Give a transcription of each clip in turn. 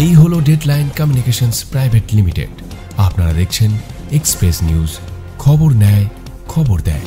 এই হলো deadline communications private limited. আপনারা দেখছেন এক্সপ্রেস নিউজ, খবর নেয়, খবর দেয়।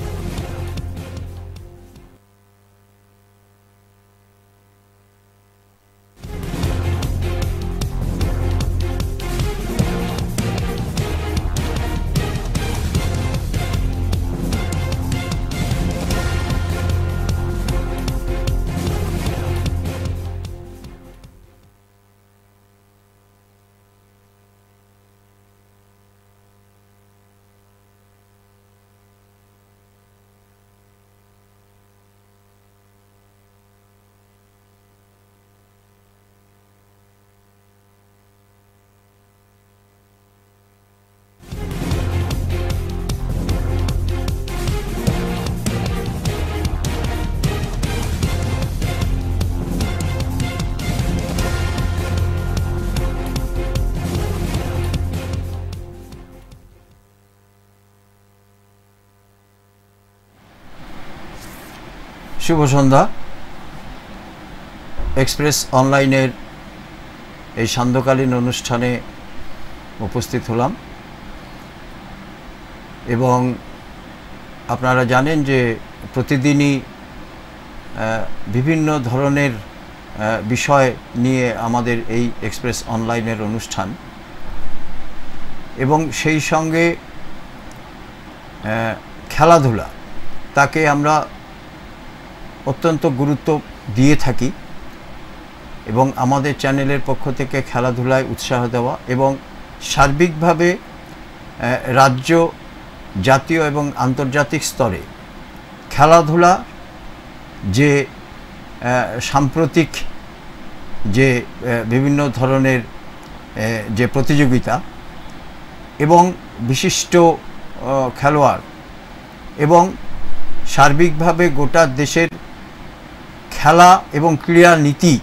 শুভ সন্ধ্যা। এক্সপ্রেস অনলাইনের এই সান্ধ্যকালীন অনুষ্ঠানে উপস্থিত হলাম এবং আপনারা জানেন যে প্রতিদিনই বিভিন্ন ধরনের বিষয় নিয়ে আমাদের এই এক্সপ্রেস অনলাইনের অনুষ্ঠান এবং সেই সঙ্গে খেলাধুলা তাকে আমরা অত্যন্ত গুরুত্ব দিয়ে থাকি এবং আমাদের চ্যানেলের পক্ষ থেকে খেলাধুলায় উৎসাহ দেওয়া এবং সার্বিকভাবে রাজ্য, জাতীয় এবং আন্তর্জাতিক স্তরে খেলাধুলা যে সাম্প্রতিক যে বিভিন্ন ধরনের যে প্রতিযোগিতা এবং বিশিষ্ট খেলোয়াড় এবং সার্বিকভাবে গোটা দেশের খেলা এবং ক্রীড়া নীতি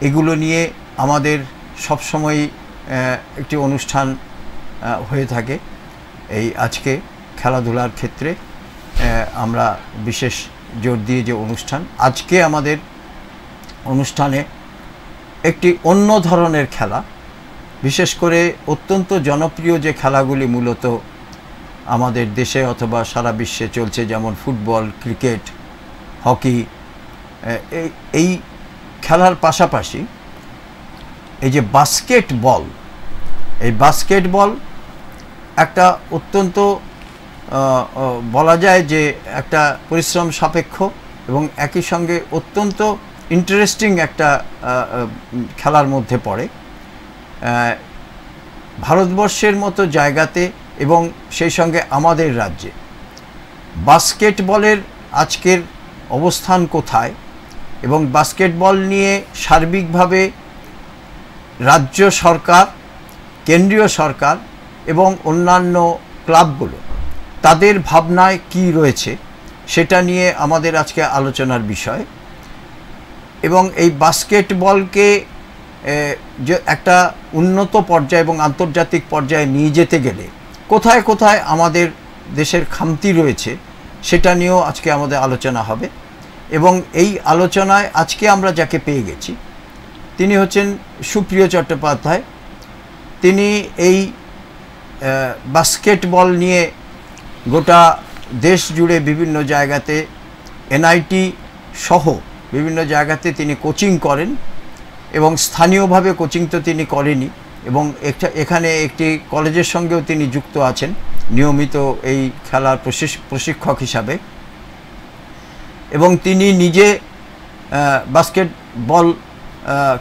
এগুলো নিয়ে আমাদের সবসময় একটি অনুষ্ঠান হয়ে থাকে। এই আজকে খেলাধুলার ক্ষেত্রে আমরা বিশেষ জোর দিয়ে যে অনুষ্ঠান, আজকে আমাদের অনুষ্ঠানে একটি অন্য ধরনের খেলা, বিশেষ করে অত্যন্ত জনপ্রিয় যে খেলাগুলি মূলত আমাদের দেশে অথবা সারা বিশ্বে চলছে, যেমন ফুটবল, ক্রিকেট, হকি, এই খেলার পাশাপাশি এই যে বাস্কেটবল, এই বাস্কেটবল একটা অত্যন্ত বলা যায় যে একটা পরিশ্রম সাপেক্ষ এবং একই সঙ্গে অত্যন্ত ইন্টারেস্টিং একটা খেলার মধ্যে পড়ে। ভারতবর্ষের মতো জায়গাতে এবং সেই সঙ্গে আমাদের রাজ্যে বাস্কেটবলের আজকের অবস্থান কোথায় এবং বাস্কেটবল নিয়ে সার্বিকভাবে রাজ্য সরকার, কেন্দ্রীয় সরকার এবং অন্যান্য ক্লাবগুলো তাদের ভাবনায় কি রয়েছে সেটা নিয়ে আমাদের আজকে আলোচনার বিষয়। এবং এই বাস্কেটবলকে যে একটা উন্নত পর্যায়ে এবং আন্তর্জাতিক পর্যায়ে নিয়ে যেতে গেলে কোথায় কোথায় আমাদের দেশের খামতি রয়েছে সেটা নিয়েও আজকে আমাদের আলোচনা হবে। এবং এই আলোচনায় আজকে আমরা যাকে পেয়ে গেছি তিনি হচ্ছেন সুপ্রিয় চট্টোপাধ্যায়। তিনি এই বাস্কেটবল নিয়ে গোটা দেশ জুড়ে বিভিন্ন জায়গাতে এনআইটি সহ বিভিন্ন জায়গাতে তিনি কোচিং করেন এবং স্থানীয়ভাবে কোচিং তো তিনি করেনই এবং এখানে একটি কলেজের সঙ্গেও তিনি যুক্ত আছেন নিয়মিত এই খেলার প্রশিক্ষক হিসাবে। এবং তিনি নিজে বাস্কেটবল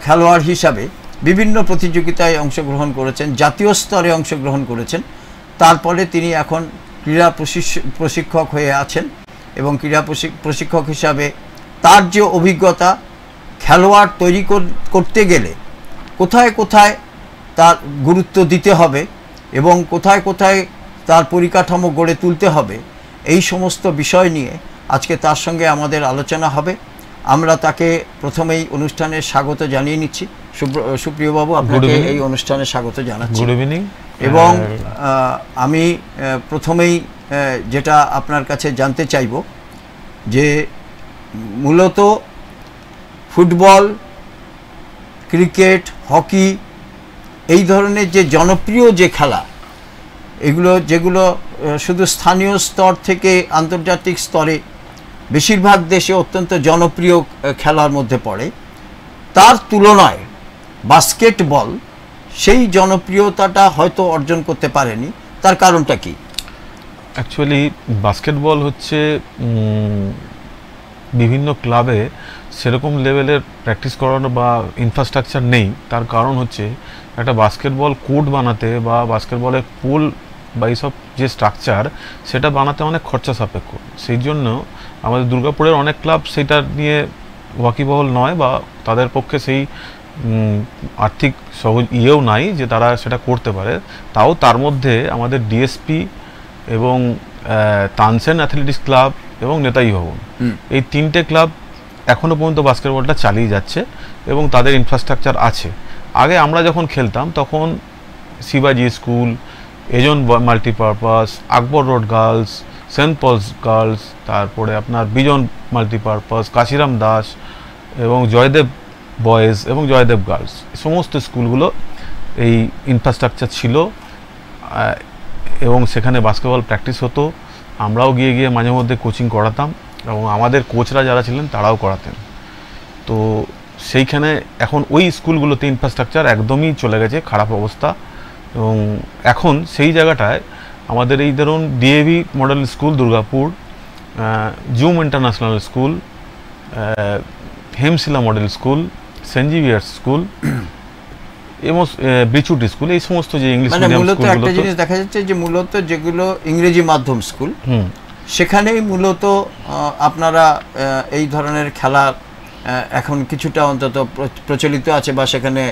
খেলোয়াড় হিসাবে বিভিন্ন প্রতিযোগিতায় অংশগ্রহণ করেছেন, জাতীয় স্তরে অংশগ্রহণ করেছেন। তারপরে তিনি এখন ক্রীড়া প্রশিক্ষক হয়ে আছেন এবং ক্রীড়া প্রশিক্ষক হিসাবে তার যে অভিজ্ঞতা, খেলোয়াড় তৈরি করতে গেলে কোথায় কোথায় তার গুরুত্ব দিতে হবে এবং কোথায় কোথায় তার পরিকাঠামো গড়ে তুলতে হবে, এই সমস্ত বিষয় নিয়ে আজকে তার সঙ্গে আমাদের আলোচনা হবে। আমরা তাকে প্রথমেই অনুষ্ঠানে স্বাগত জানিয়ে নিচ্ছি। সুপ্রিয় বাবু, আপনাকে এই অনুষ্ঠানে স্বাগত জানাচ্ছি। Good evening. এবং আমি প্রথমেই যেটা আপনার কাছে জানতে চাইব যে মূলত ফুটবল, ক্রিকেট, হকি, এই ধরনের যে জনপ্রিয় যে খেলা, এগুলো যেগুলো শুধু স্থানীয় স্তর থেকে আন্তর্জাতিক স্তরে বেশিরভাগ দেশে অত্যন্ত জনপ্রিয় খেলার মধ্যে পড়ে, তার তুলনায় বাস্কেটবল সেই জনপ্রিয়তাটা হয়তো অর্জন করতে পারেনি। তার কারণটা কি? অ্যাকচুয়ালি বাস্কেটবল হচ্ছে বিভিন্ন ক্লাবে সেরকম লেভেলের প্র্যাকটিস করানো বা ইনফ্রাস্ট্রাকচার নেই। তার কারণ হচ্ছে একটা বাস্কেটবল কোর্ট বানাতে বা বাস্কেটবলের পুল বা এইসব যে স্ট্রাকচার, সেটা বানাতে অনেক খরচা সাপেক্ষ। সেই জন্য আমাদের দুর্গাপুরের অনেক ক্লাব সেটা নিয়ে ওয়াকিবহল নয়, বা তাদের পক্ষে সেই আর্থিক সহজ নাই যে তারা সেটা করতে পারে। তাও তার মধ্যে আমাদের ডিএসপি এবং তানসেন অ্যাথলেটিক্স ক্লাব এবং নেতাজি ভবন, এই তিনটে ক্লাব এখনও পর্যন্ত বাস্কেটবলটা চালিয়ে যাচ্ছে এবং তাদের ইনফ্রাস্ট্রাকচার আছে। আগে আমরা যখন খেলতাম তখন শিবাজি স্কুল, এজন multipurpose, Akbar road girls, saint Paul's girls, তারপরে আপনার বিজন মাল্টিপারপাস, কাশিরাম দাস এবং জয়দেব বয়েজ এবং জয়দেব গার্লস, সমস্ত স্কুলগুলো এই ইনফ্রাস্ট্রাকচার ছিল এবং সেখানে বাস্কেটবল প্র্যাকটিস হতো। আমরাও গিয়ে গিয়ে মাঝে মধ্যে কোচিং করাতাম এবং আমাদের কোচরা যারা ছিলেন তারাও করাতেন। তো সেইখানে এখন ওই স্কুলগুলোতে ইনফ্রাস্ট্রাকচার একদমই চলে গেছে, খারাপ অবস্থা। এবং এখন সেই জায়গাটায় আমাদের এই ধরুন DAV model school Durgapur, Zoom international school, Hemshila model school, saint Xavier's school এবং ব্রিচুটি স্কুল, এই সমস্ত যে ইংলিশ মিডিয়াম মূলত একটা জিনিস দেখা যাচ্ছে যে মূলত যেগুলো ইংরেজি মাধ্যম স্কুল, সেখানেই মূলত আপনারা এই ধরনের খেলা এখন কিছুটা অন্তত প্রচলিত আছে বা সেখানে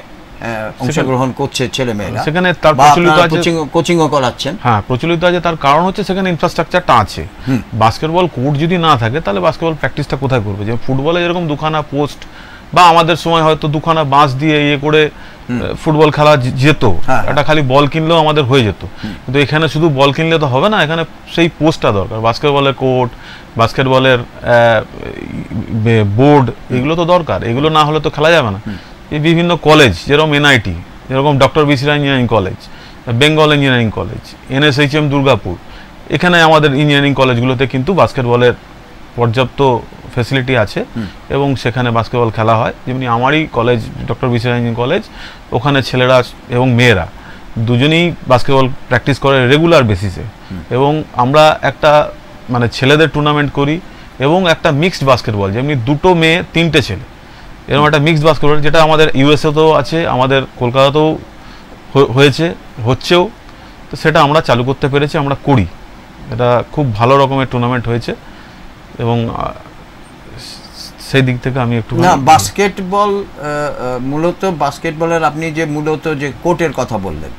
অংশগ্রহণ করছে ছেলেমেয়েরা, সেখানে তার প্রচলিত আছে, কোচিংও করাচ্ছেন। হ্যাঁ, প্রচলিত আছে। তার কারণ হচ্ছে সেখানে ইনফ্রাস্ট্রাকচারটা আছে। বাস্কেটবল কোর্ট যদি না থাকে তাহলে বাস্কেটবল প্র্যাকটিসটা কোথায় করবে? যে ফুটবলে যেরকম দুখানা পোস্ট বা আমাদের সময় হয়তো দুখানা বাঁশ দিয়ে ইয়ে করে ফুটবল খেলা যেত, এটা খালি বল কিনলেও আমাদের হয়ে যেত। কিন্তু এখানে শুধু বল কিনলে তো হবে না, এখানে সেই পোস্টটা দরকার। বাস্কেটবলের কোর্ট, বাস্কেটবলের বোর্ড, এগুলো তো দরকার। এগুলো না হলে তো খেলা যাবে না। এই বিভিন্ন কলেজ যেরকম এনআইটি, যেরকম doctor B C Roy engineering college, Bengal engineering college, NSHM Durgapur, এখানে আমাদের ইঞ্জিনিয়ারিং কলেজগুলোতে কিন্তু বাস্কেটবলের পর্যাপ্ত ফ্যাসিলিটি আছে এবং সেখানে বাস্কেটবল খেলা হয়। যেমনি আমারই college doctor B C Roy engineering college, ওখানে ছেলেরা এবং মেয়েরা দুজনেই বাস্কেটবল প্র্যাকটিস করে রেগুলার বেসিসে। এবং আমরা একটা মানে ছেলেদের টুর্নামেন্ট করি এবং একটা মিক্সড বাস্কেটবল, যেমনি দুটো মেয়ে তিনটে ছেলে, এরকম একটা মিক্সড বাস্কেটবল, যেটা আমাদের ইউএসএতেও আছে, আমাদের কলকাতাতেও হচ্ছেও। তো সেটা আমরা চালু করতে পেরেছি, আমরা করি। এটা খুব ভালো রকমের টুর্নামেন্ট হয়েছে এবং সেই দিক থেকে আমি একটু না, বাস্কেটবল মূলত বাস্কেটবলের আপনি যে মূলত যে কোর্টের কথা বললেন,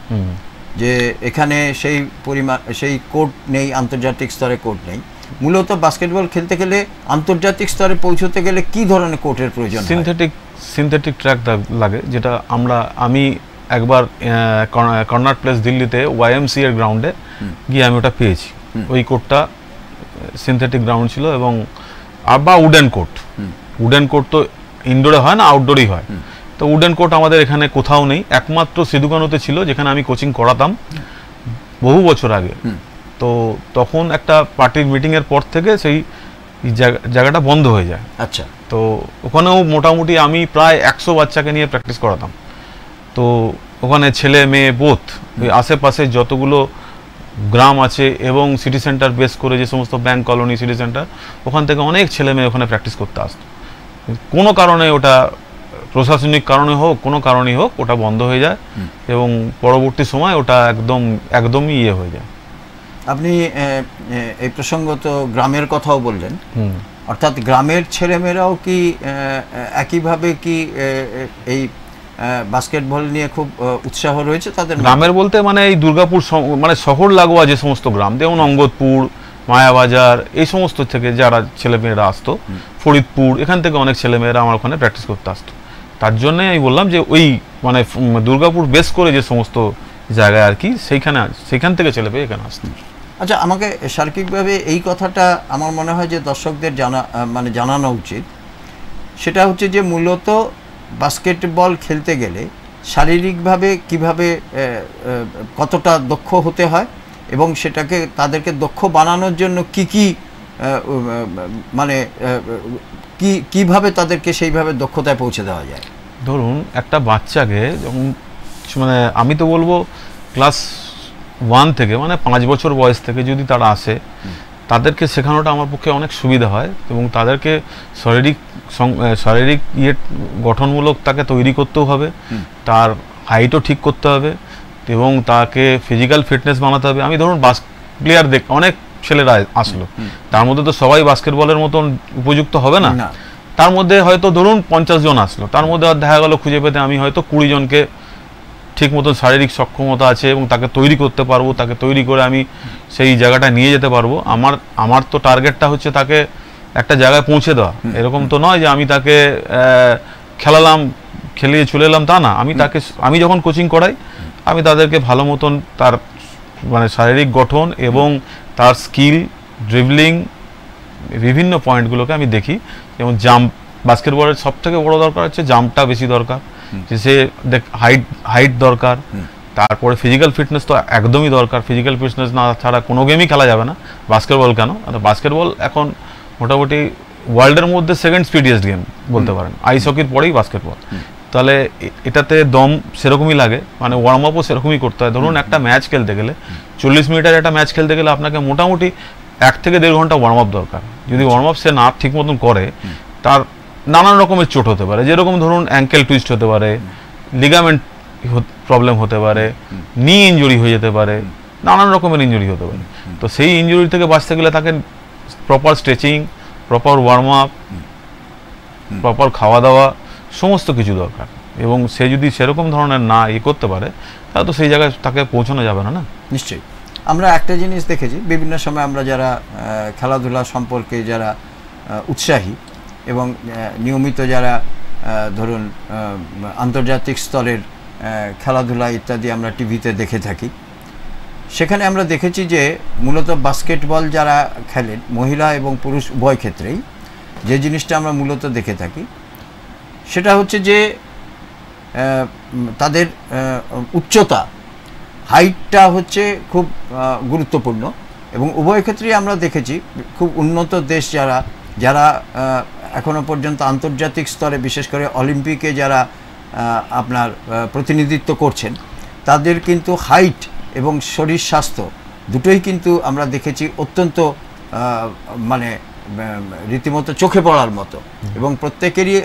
যে এখানে সেই পরিমাণ সেই কোর্ট নেই, আন্তর্জাতিক স্তরে কোর্ট নেই। মূলত বাস্কেটবল খেলতে গেলে আন্তর্জাতিক স্তরে পৌঁছতে গেলে কি ধরনের কোর্টের প্রয়োজন? সিনথেটিক ট্র্যাক লাগে, যেটা আমি একবার কর্নাট প্লেস দিল্লিতে ওয়াইএমসি এর গ্রাউন্ডে গিয়ে আমি ওটা পেয়েছি। ওই কোর্টটা সিনথেটিক গ্রাউন্ড ছিল এবং বা উডেন কোর্ট। উডেন কোর্ট তো ইনডোরে হয় না, আউটডোরেই হয়। তো উডেন কোর্ট আমাদের এখানে কোথাও নেই, একমাত্র সিধুকানুতে ছিল, যেখানে আমি কোচিং করাতাম বহু বছর আগে। তো তখন একটা পার্টির মিটিংয়ের পর থেকে সেই জায়গাটা বন্ধ হয়ে যায়। আচ্ছা। তো ওখানেও মোটামুটি আমি প্রায় 100 বাচ্চাকে নিয়ে প্র্যাকটিস করাতাম। তো ওখানে ছেলে মেয়ে বোথ, ওই আশেপাশে যতগুলো গ্রাম আছে এবং সিটি সেন্টার বেস করে যে সমস্ত ব্যাংক কলোনি, সিটি সেন্টার, ওখান থেকে অনেক ছেলে মেয়ে ওখানে প্র্যাকটিস করতে আসতো। কোনো কারণে ওটা প্রশাসনিক কারণে হোক, কোনো কারণেই হোক, ওটা বন্ধ হয়ে যায় এবং পরবর্তী সময় ওটা একদমই ইয়ে হয়ে যায়। আপনি এই প্রসঙ্গত গ্রামের কথাও বললেন, অর্থাৎ গ্রামের ছেলেমেয়েরাও কি একইভাবে কি এই বাস্কেটবল নিয়ে খুব উৎসাহ রয়েছে তাদের? গ্রামের বলতে মানে এই দুর্গাপুর মানে শহর লাগোয়া যে সমস্ত গ্রাম, যেমন অঙ্গদপুর, মায়াবাজার, এই সমস্ত থেকে যারা ছেলেমেয়েরা আসতো, ফরিদপুর, এখান থেকে অনেক ছেলেমেয়েরা আমার ওখানে প্র্যাকটিস করতে আসতো। তার জন্যে আমি বললাম যে ওই মানে দুর্গাপুর বেস করে যে সমস্ত জায়গায় আর কি, সেইখান থেকে ছেলেমেয়ে এখানে আসতো। আচ্ছা, আমাকে সার্বিকভাবে এই কথাটা আমার মনে হয় যে দর্শকদের জানানো উচিত। সেটা হচ্ছে যে মূলত বাস্কেটবল খেলতে গেলে শারীরিকভাবে কিভাবে কতটা দক্ষ হতে হয় এবং সেটাকে তাদেরকে দক্ষ বানানোর জন্য কি মানে কিভাবে তাদেরকে সেইভাবে দক্ষতায় পৌঁছে দেওয়া যায়? ধরুন একটা বাচ্চাকে যখন মানে আমি তো বলবো ক্লাস 1 থেকে মানে 5 বছর বয়স থেকে যদি তারা আসে তাদেরকে শেখানোটা আমার পক্ষে অনেক সুবিধা হয় এবং তাদেরকে শারীরিক গঠনমূলক তাকে তৈরি করতেও হবে, তার হাইটও ঠিক করতে হবে এবং তাকে ফিজিক্যাল ফিটনেস বানাতে হবে। আমি ধরুন প্লেয়ার অনেক ছেলেরা আসলো, তার মধ্যে তো সবাই বাস্কেটবলের মতন উপযুক্ত হবে না, তার মধ্যে হয়তো ধরুন 50 জন আসলো, তার মধ্যে আর দেখা গেল খুঁজে পেতে আমি হয়তো 20 জনকে ঠিক মতন শারীরিক সক্ষমতা আছে এবং তাকে তৈরি করতে পারবো, তাকে তৈরি করে আমি সেই জায়গাটা নিয়ে যেতে পারবো। আমার তো টার্গেটটা হচ্ছে তাকে একটা জায়গায় পৌঁছে দেওয়া। এরকম তো নয় যে আমি তাকে খেলালাম, খেলিয়ে চলে এলাম, তা না। আমি যখন কোচিং করাই আমি তাদেরকে ভালো মতন তার মানে শারীরিক গঠন এবং তার স্কিল, ড্রিবলিং, বিভিন্ন পয়েন্টগুলোকে আমি দেখি। যেমন জাম্প, বাস্কেটবলের সবথেকে বড় দরকার হচ্ছে জাম্পটা বেশি দরকার, যে সে হাইট দরকার, তারপরে ফিজিক্যাল ফিটনেস তো একদমই দরকার। ফিজিক্যাল ফিটনেস না ছাড়া কোনো গেমই খেলা যাবে না, বাস্কেটবল কেন। বাস্কেটবল এখন মোটামুটি ওয়ার্ল্ডের মধ্যে সেকেন্ড স্পিডিয়েস্ট গেম বলতে পারেন, আইস হকির পরেই বাস্কেটবল। তাহলে এটাতে দম সেরকমই লাগে, মানে ওয়ার্ম আপও সেরকমই করতে হয়। ধরুন একটা ম্যাচ খেলতে গেলে 40 মিনিটের একটা ম্যাচ খেলতে গেলে আপনাকে মোটামুটি 1 থেকে 1.5 ঘন্টা ওয়ার্ম আপ দরকার। যদি ওয়ার্ম আপ সে না ঠিক মতন করে তার নানান রকমের চোট হতে পারে, যেরকম ধরুন অ্যাঙ্কেল টুইস্ট হতে পারে, লিগামেন্ট প্রবলেম হতে পারে, নি ইঞ্জুরি হয়ে যেতে পারে, নানান রকমের ইঞ্জুরি হতে পারে। তো সেই ইঞ্জুরি থেকে বাঁচতে গেলে তাকে proper stretching, proper warm up, proper খাওয়া দাওয়া সমস্ত কিছু দরকার। এবং সে যদি সেরকম ধরনের না করতে পারে তাহলে তো সেই জায়গায় তাকে পৌঁছানো যাবে না। নিশ্চয়ই। আমরা একটা জিনিস দেখেছি, বিভিন্ন সময় আমরা যারা খেলাধুলা সম্পর্কে যারা উৎসাহী এবং নিয়মিত যারা ধরুন আন্তর্জাতিক স্তরের খেলাধুলা ইত্যাদি আমরা টিভিতে দেখে থাকি, সেখানে আমরা দেখেছি যে মূলত বাস্কেটবল যারা খেলেন মহিলা এবং পুরুষ উভয় ক্ষেত্রেই যে জিনিসটা আমরা মূলত দেখে থাকি সেটা হচ্ছে যে তাদের উচ্চতা, হাইটটা হচ্ছে খুব গুরুত্বপূর্ণ। এবং উভয় ক্ষেত্রেই আমরা দেখেছি খুব উন্নত দেশ যারা এখনো পর্যন্ত আন্তর্জাতিক স্তরে বিশেষ করে অলিম্পিকে যারা আপনার প্রতিনিধিত্ব করছেন তাদের কিন্তু হাইট এবং শরীর স্বাস্থ্য দুটোই কিন্তু আমরা দেখেছি অত্যন্ত মানে রীতিমতো চোখে পড়ার মতো। এবং প্রত্যেকেরই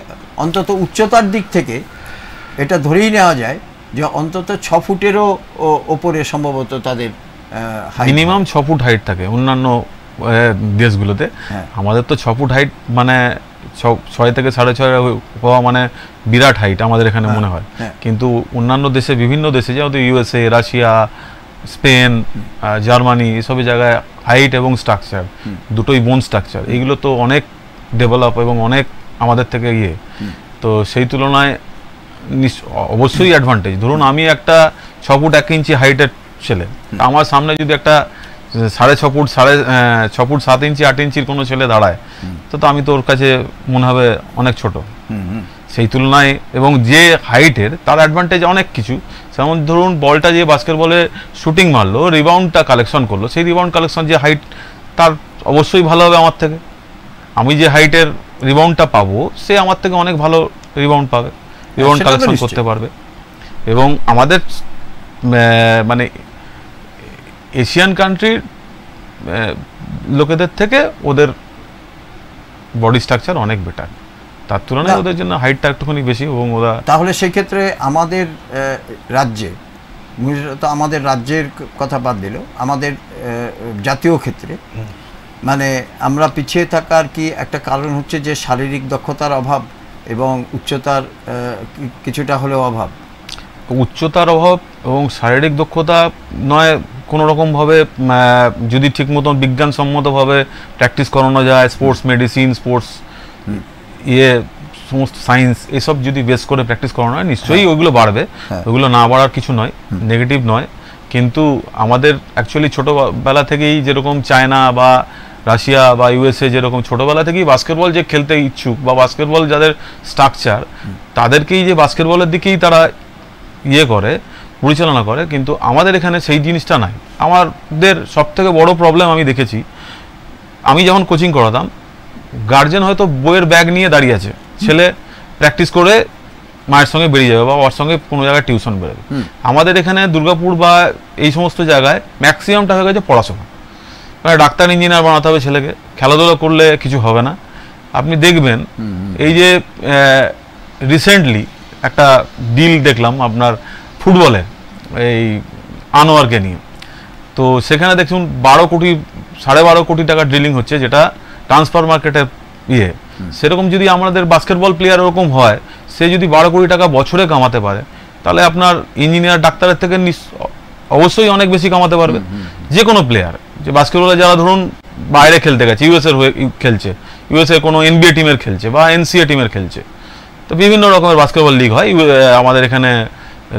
অন্তত উচ্চতার দিক থেকে এটা ধরেই নেওয়া যায় যে অন্তত 6 ফুটেরও ওপরে সম্ভবত তাদের মিনিমাম 6 ফুট হাইট থাকে অন্যান্য দেশগুলোতে। আমাদের তো 6 ফুট হাইট মানে 6 থেকে 6.5 হওয়া মানে বিরাট হাইট আমাদের এখানে মনে হয়। কিন্তু অন্যান্য দেশে, বিভিন্ন দেশে যেমন ইউএসএ, রাশিয়া, স্পেন, জার্মানি, এসব জায়গায় হাইট এবং স্ট্রাকচার দুটোই বোন স্ট্রাকচার, এইগুলো তো অনেক ডেভেলপ এবং অনেক আমাদের থেকে তো সেই তুলনায় অবশ্যই অ্যাডভান্টেজ। ধরুন আমি একটা 6 ফুট 1 ইঞ্চি হাইটের ছেলে, আমার সামনে যদি একটা 6.5 ফুট 6 ফুট 7 ইঞ্চি 8 ইঞ্চির কোনো ছেলে দাঁড়ায় তো আমি তো ওর কাছে মনে হবে অনেক ছোট সেই তুলনায়। এবং যে হাইটের তার অ্যাডভান্টেজ অনেক কিছু, যেমন ধরুন বলটা যে বাস্কেটবলে শুটিং মারলো, রিবাউন্ডটা কালেকশন করলো, সেই রিবাউন্ড কালেকশন যে হাইট তার অবশ্যই ভালো হবে আমার থেকে। আমি যে হাইটের রিবাউন্ডটা পাবো সে আমার থেকে অনেক ভালো রিবাউন্ড পাবে, রিবাউন্ড কালেকশন করতে পারবে। এবং আমাদের মানে এশিয়ান কান্ট্রির লোকেদের থেকে ওদের বডি স্ট্রাকচার অনেক বেটার, তার তুলনায় ওদের জন্য হাইটটা একটুখানি বেশি। এবং ওরা তাহলে সেই ক্ষেত্রে আমাদের রাজ্যে, মূলত আমাদের রাজ্যের কথা বাদ দিল, আমাদের জাতীয় ক্ষেত্রে মানে আমরা পিছিয়ে থাকার কি একটা কারণ হচ্ছে যে শারীরিক দক্ষতার অভাব এবং উচ্চতার কিছুটা হলেও অভাব? উচ্চতার অভাব এবং শারীরিক দক্ষতা নয়, কোনো রকমভাবে যদি ঠিক মতন বিজ্ঞানসম্মতভাবে প্র্যাকটিস করানো যায়, স্পোর্টস মেডিসিন, স্পোর্টস সমস্ত সায়েন্স এসব যদি বেস করে প্র্যাকটিস করানো হয় নিশ্চয়ই ওইগুলো বাড়বে, ওইগুলো না বাড়ার কিছু নয়, নেগেটিভ নয়। কিন্তু আমাদের অ্যাকচুয়ালি ছোটোবেলা থেকেই যেরকম চায়না বা রাশিয়া বা ইউএসএ যেরকম ছোটোবেলা থেকেই বাস্কেটবল যে খেলতে ইচ্ছুক বা বাস্কেটবল যাদের স্ট্রাকচার তাদেরকেই যে বাস্কেটবলের দিকেই তারা ইয়ে করে, পরিচালনা করে, কিন্তু আমাদের এখানে সেই জিনিসটা নাই। আমাদের সবথেকে বড় প্রবলেম আমি দেখেছি, আমি যখন কোচিং করাতাম, গার্জেন হয়তো বইয়ের ব্যাগ নিয়ে দাঁড়িয়ে আছে, ছেলে প্র্যাকটিস করে মায়ের সঙ্গে বেরিয়ে যাবে বা ওর সঙ্গে কোনো জায়গায় টিউশন বেরোবে। আমাদের এখানে দুর্গাপুর বা এই সমস্ত জায়গায় ম্যাক্সিমামটা হয়ে গেছে পড়াশোনা, মানে ডাক্তার ইঞ্জিনিয়ার বানাতে হবে ছেলেকে, খেলাধুলা করলে কিছু হবে না। আপনি দেখবেন এই যে রিসেন্টলি একটা ডিল দেখলাম আপনার ফুটবলের, এই আনোয়ারকে নিয়ে, তো সেখানে দেখুন 12 কোটি টাকা ড্রিলিং হচ্ছে, যেটা ট্রান্সফার মার্কেটের ইয়ে। সেরকম যদি আমাদের বাস্কেটবল প্লেয়ার এরকম হয়, সে যদি 12 কোটি টাকা বছরে কামাতে পারে, তাহলে আপনার ইঞ্জিনিয়ার ডাক্তারের থেকে অবশ্যই অনেক বেশি কামাতে পারবে যে কোনো প্লেয়ার। যে বাস্কেটবলে যারা ধরুন বাইরে খেলতে গেছে, ইউএসএর হয়ে খেলছে, ইউএসএ কোনো এনবিএ টিমের খেলছে বা এনসিএ টিমের খেলছে, তো বিভিন্ন রকমের বাস্কেটবল লিগ হয়। আমাদের এখানে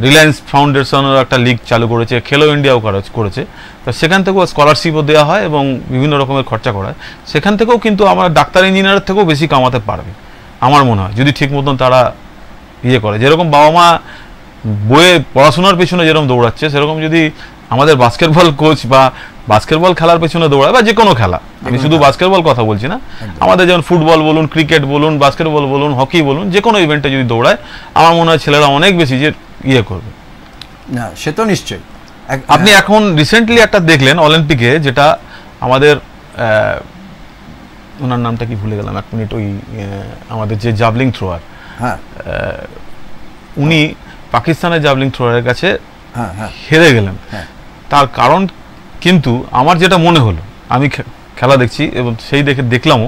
রিলায়েন্স ফাউন্ডেশনের একটা লিগ চালু করেছে, খেলো ইন্ডিয়াও করেছে, তো সেখান থেকেও স্কলারশিপও দেওয়া হয় এবং বিভিন্ন রকমের খরচা করা হয়। সেখান থেকেও কিন্তু আমরা ডাক্তার ইঞ্জিনিয়ারের থেকেও বেশি কামাতে পারবে আমার মনে হয়, যদি ঠিক মতন তারা ইয়ে করে। যেরকম বাবা মা বইয়ে পড়াশোনার পেছনে যেরকম দৌড়াচ্ছে, সেরকম যদি আমাদের বাস্কেটবল কোচ বা বাস্কেটবল খেলার পেছনে দৌড়ায়, বা যে কোনো খেলা, আমি শুধু বাস্কেটবল কথা বলছি না, আমাদের যেমন ফুটবল বলুন, ক্রিকেট বলুন, বাস্কেটবল বলুন, হকি বলুন, যে কোনো ইভেন্টে যদি দৌড়ায়, আমার মনে হয় ছেলেরা অনেক বেশি যে ইয়ে করবে। না, সে তো নিশ্চয়ই। আপনি এখন রিসেন্টলি একটা দেখলেন অলিম্পিকে, যেটা আমাদের ওনার নামটা কি ভুলে গেলাম, এক মিনিট, ওই আমাদের যে জাভলিং থ্রোয়ার, উনি পাকিস্তানের জাভলিং থ্রোয়ারের কাছে হেরে গেলেন। তার কারণ কিন্তু আমার যেটা মনে হলো, আমি খেলা দেখছি এবং সেই দেখলামও,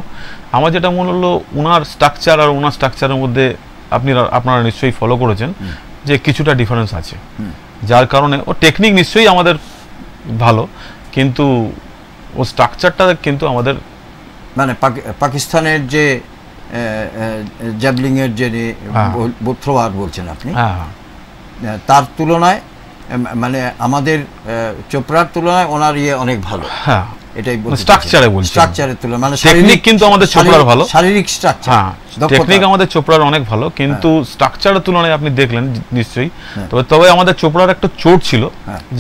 আমার যেটা মনে হলো, ওনার স্ট্রাকচার আর ওনার স্ট্রাকচারের মধ্যে আপনারা নিশ্চয়ই ফলো করেছেন যে কিছুটা ডিফারেন্স আছে, যার কারণে ও টেকনিক নিশ্চয়ই আমাদের ভালো, কিন্তু ও স্ট্রাকচারটা কিন্তু আমাদের, মানে পাকিস্তানের যে জ্যাভলিং এর যে থ্রোয়ার বলছেন আপনি, তার তুলনায়, মানে আমাদের চোপড়ার তুলনায় ওনার ইয়ে অনেক ভালো। হ্যাঁ, এটাই বলছি, স্ট্রাকচারে বলছি, স্ট্রাকচারের তুলনায়, মানে টেকনিক কিন্তু আমাদের চোপড়ার ভালো, শারীরিক স্ট্রাকচার, হ্যাঁ, টেকনিক আমাদের চোপড়ার অনেক ভালো, কিন্তু স্ট্রাকচারের তুলনায় আপনি দেখলেন নিশ্চয়ই। তবে আমাদের চোপড়ার একটা চোট ছিল,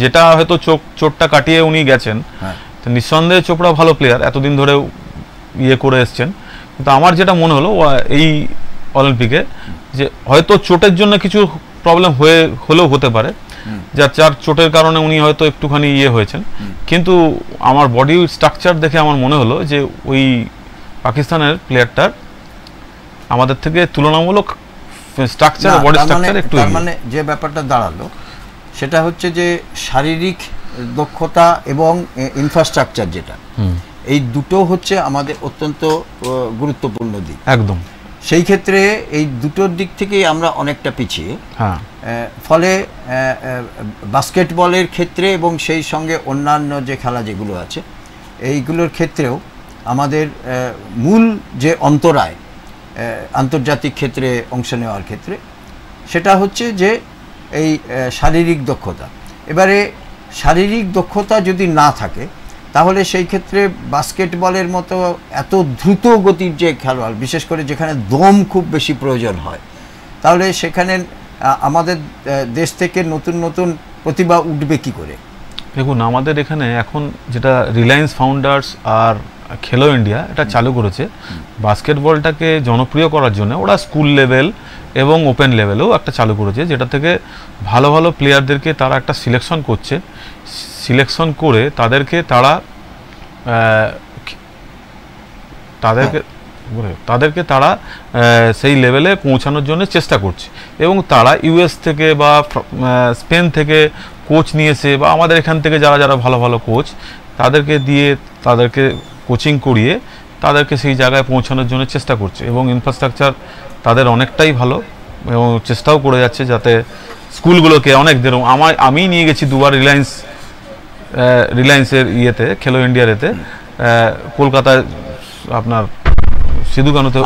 যেটা হয়তো চোটটা কাটিয়ে উনি গেছেন, তো নিঃসন্দেহে চোপড়া ভালো প্লেয়ার, এতদিন ধরেও ইয়ে করে এসছেন। কিন্তু আমার যেটা মনে হলো এই অলিম্পিকে, যে হয়তো চোটের জন্য কিছু প্রবলেম হলেও হতে পারে, যার চোটের কারণে উনি হয়তো একটুখানি ইয়ে হয়েছেন, কিন্তু আমার বডি স্ট্রাকচার দেখে আমার মনে হলো যে ওই পাকিস্তানের প্লেয়ারটার আমাদের থেকে তুলনামূলক স্ট্রাকচার, বডি স্ট্রাকচার একটু, মানে যে ব্যাপারটা দাঁড়ালো সেটা হচ্ছে যে শারীরিক দক্ষতা এবং ইনফ্রাস্ট্রাকচার, যেটা এই দুটো হচ্ছে আমাদের অত্যন্ত গুরুত্বপূর্ণ দিক। একদম, সেই ক্ষেত্রে এই দুটোর দিক থেকেই আমরা অনেকটা পিছিয়ে। ফলে বাস্কেটবলের ক্ষেত্রে এবং সেই সঙ্গে অন্যান্য যে খেলা যেগুলো আছে, এইগুলোর ক্ষেত্রেও আমাদের মূল যে অন্তরায় আন্তর্জাতিক ক্ষেত্রে অংশ নেওয়ার ক্ষেত্রে, সেটা হচ্ছে যে এই শারীরিক দক্ষতা। এবারে শারীরিক দক্ষতা যদি না থাকে, তাহলে সেই ক্ষেত্রে বাস্কেটবলের মতো এত দ্রুত গতির যে খেলোয়াড়, বিশেষ করে যেখানে দম খুব বেশি প্রয়োজন হয়, তাহলে সেখানে আমাদের দেশ থেকে নতুন নতুন প্রতিভা উঠবে কি করে? দেখুন, আমাদের এখানে এখন যেটা রিলায়েন্স ফাউন্ডার্স আর খেলো ইন্ডিয়া এটা চালু করেছে, বাস্কেটবলটাকে জনপ্রিয় করার জন্য ওরা স্কুল লেভেল এবং ওপেন লেভেলেও একটা চালু করেছে, যেটা থেকে ভালো ভালো প্লেয়ারদেরকে তারা একটা সিলেকশন করছে, সিলেকশন করে তাদেরকে তারা সেই লেভেলে পৌঁছানোর জন্য চেষ্টা করছে, এবং তারা ইউএস থেকে বা স্পেন থেকে কোচ নিয়ে এসে, বা আমাদের এখান থেকে যারা ভালো ভালো কোচ, তাদেরকে দিয়ে তাদেরকে কোচিং করিয়ে তাদেরকে সেই জায়গায় পৌঁছানোর জন্য চেষ্টা করছে, এবং ইনফ্রাস্ট্রাকচার তাদের অনেকটাই ভালো, এবং চেষ্টাও করে যাচ্ছে যাতে স্কুলগুলোকে অনেক আমি নিয়ে গেছি দুবার রিলায়েন্সের ইয়েতে, খেলো ইন্ডিয়ার এতে, কলকাতায় আপনার সিধু কানুতে।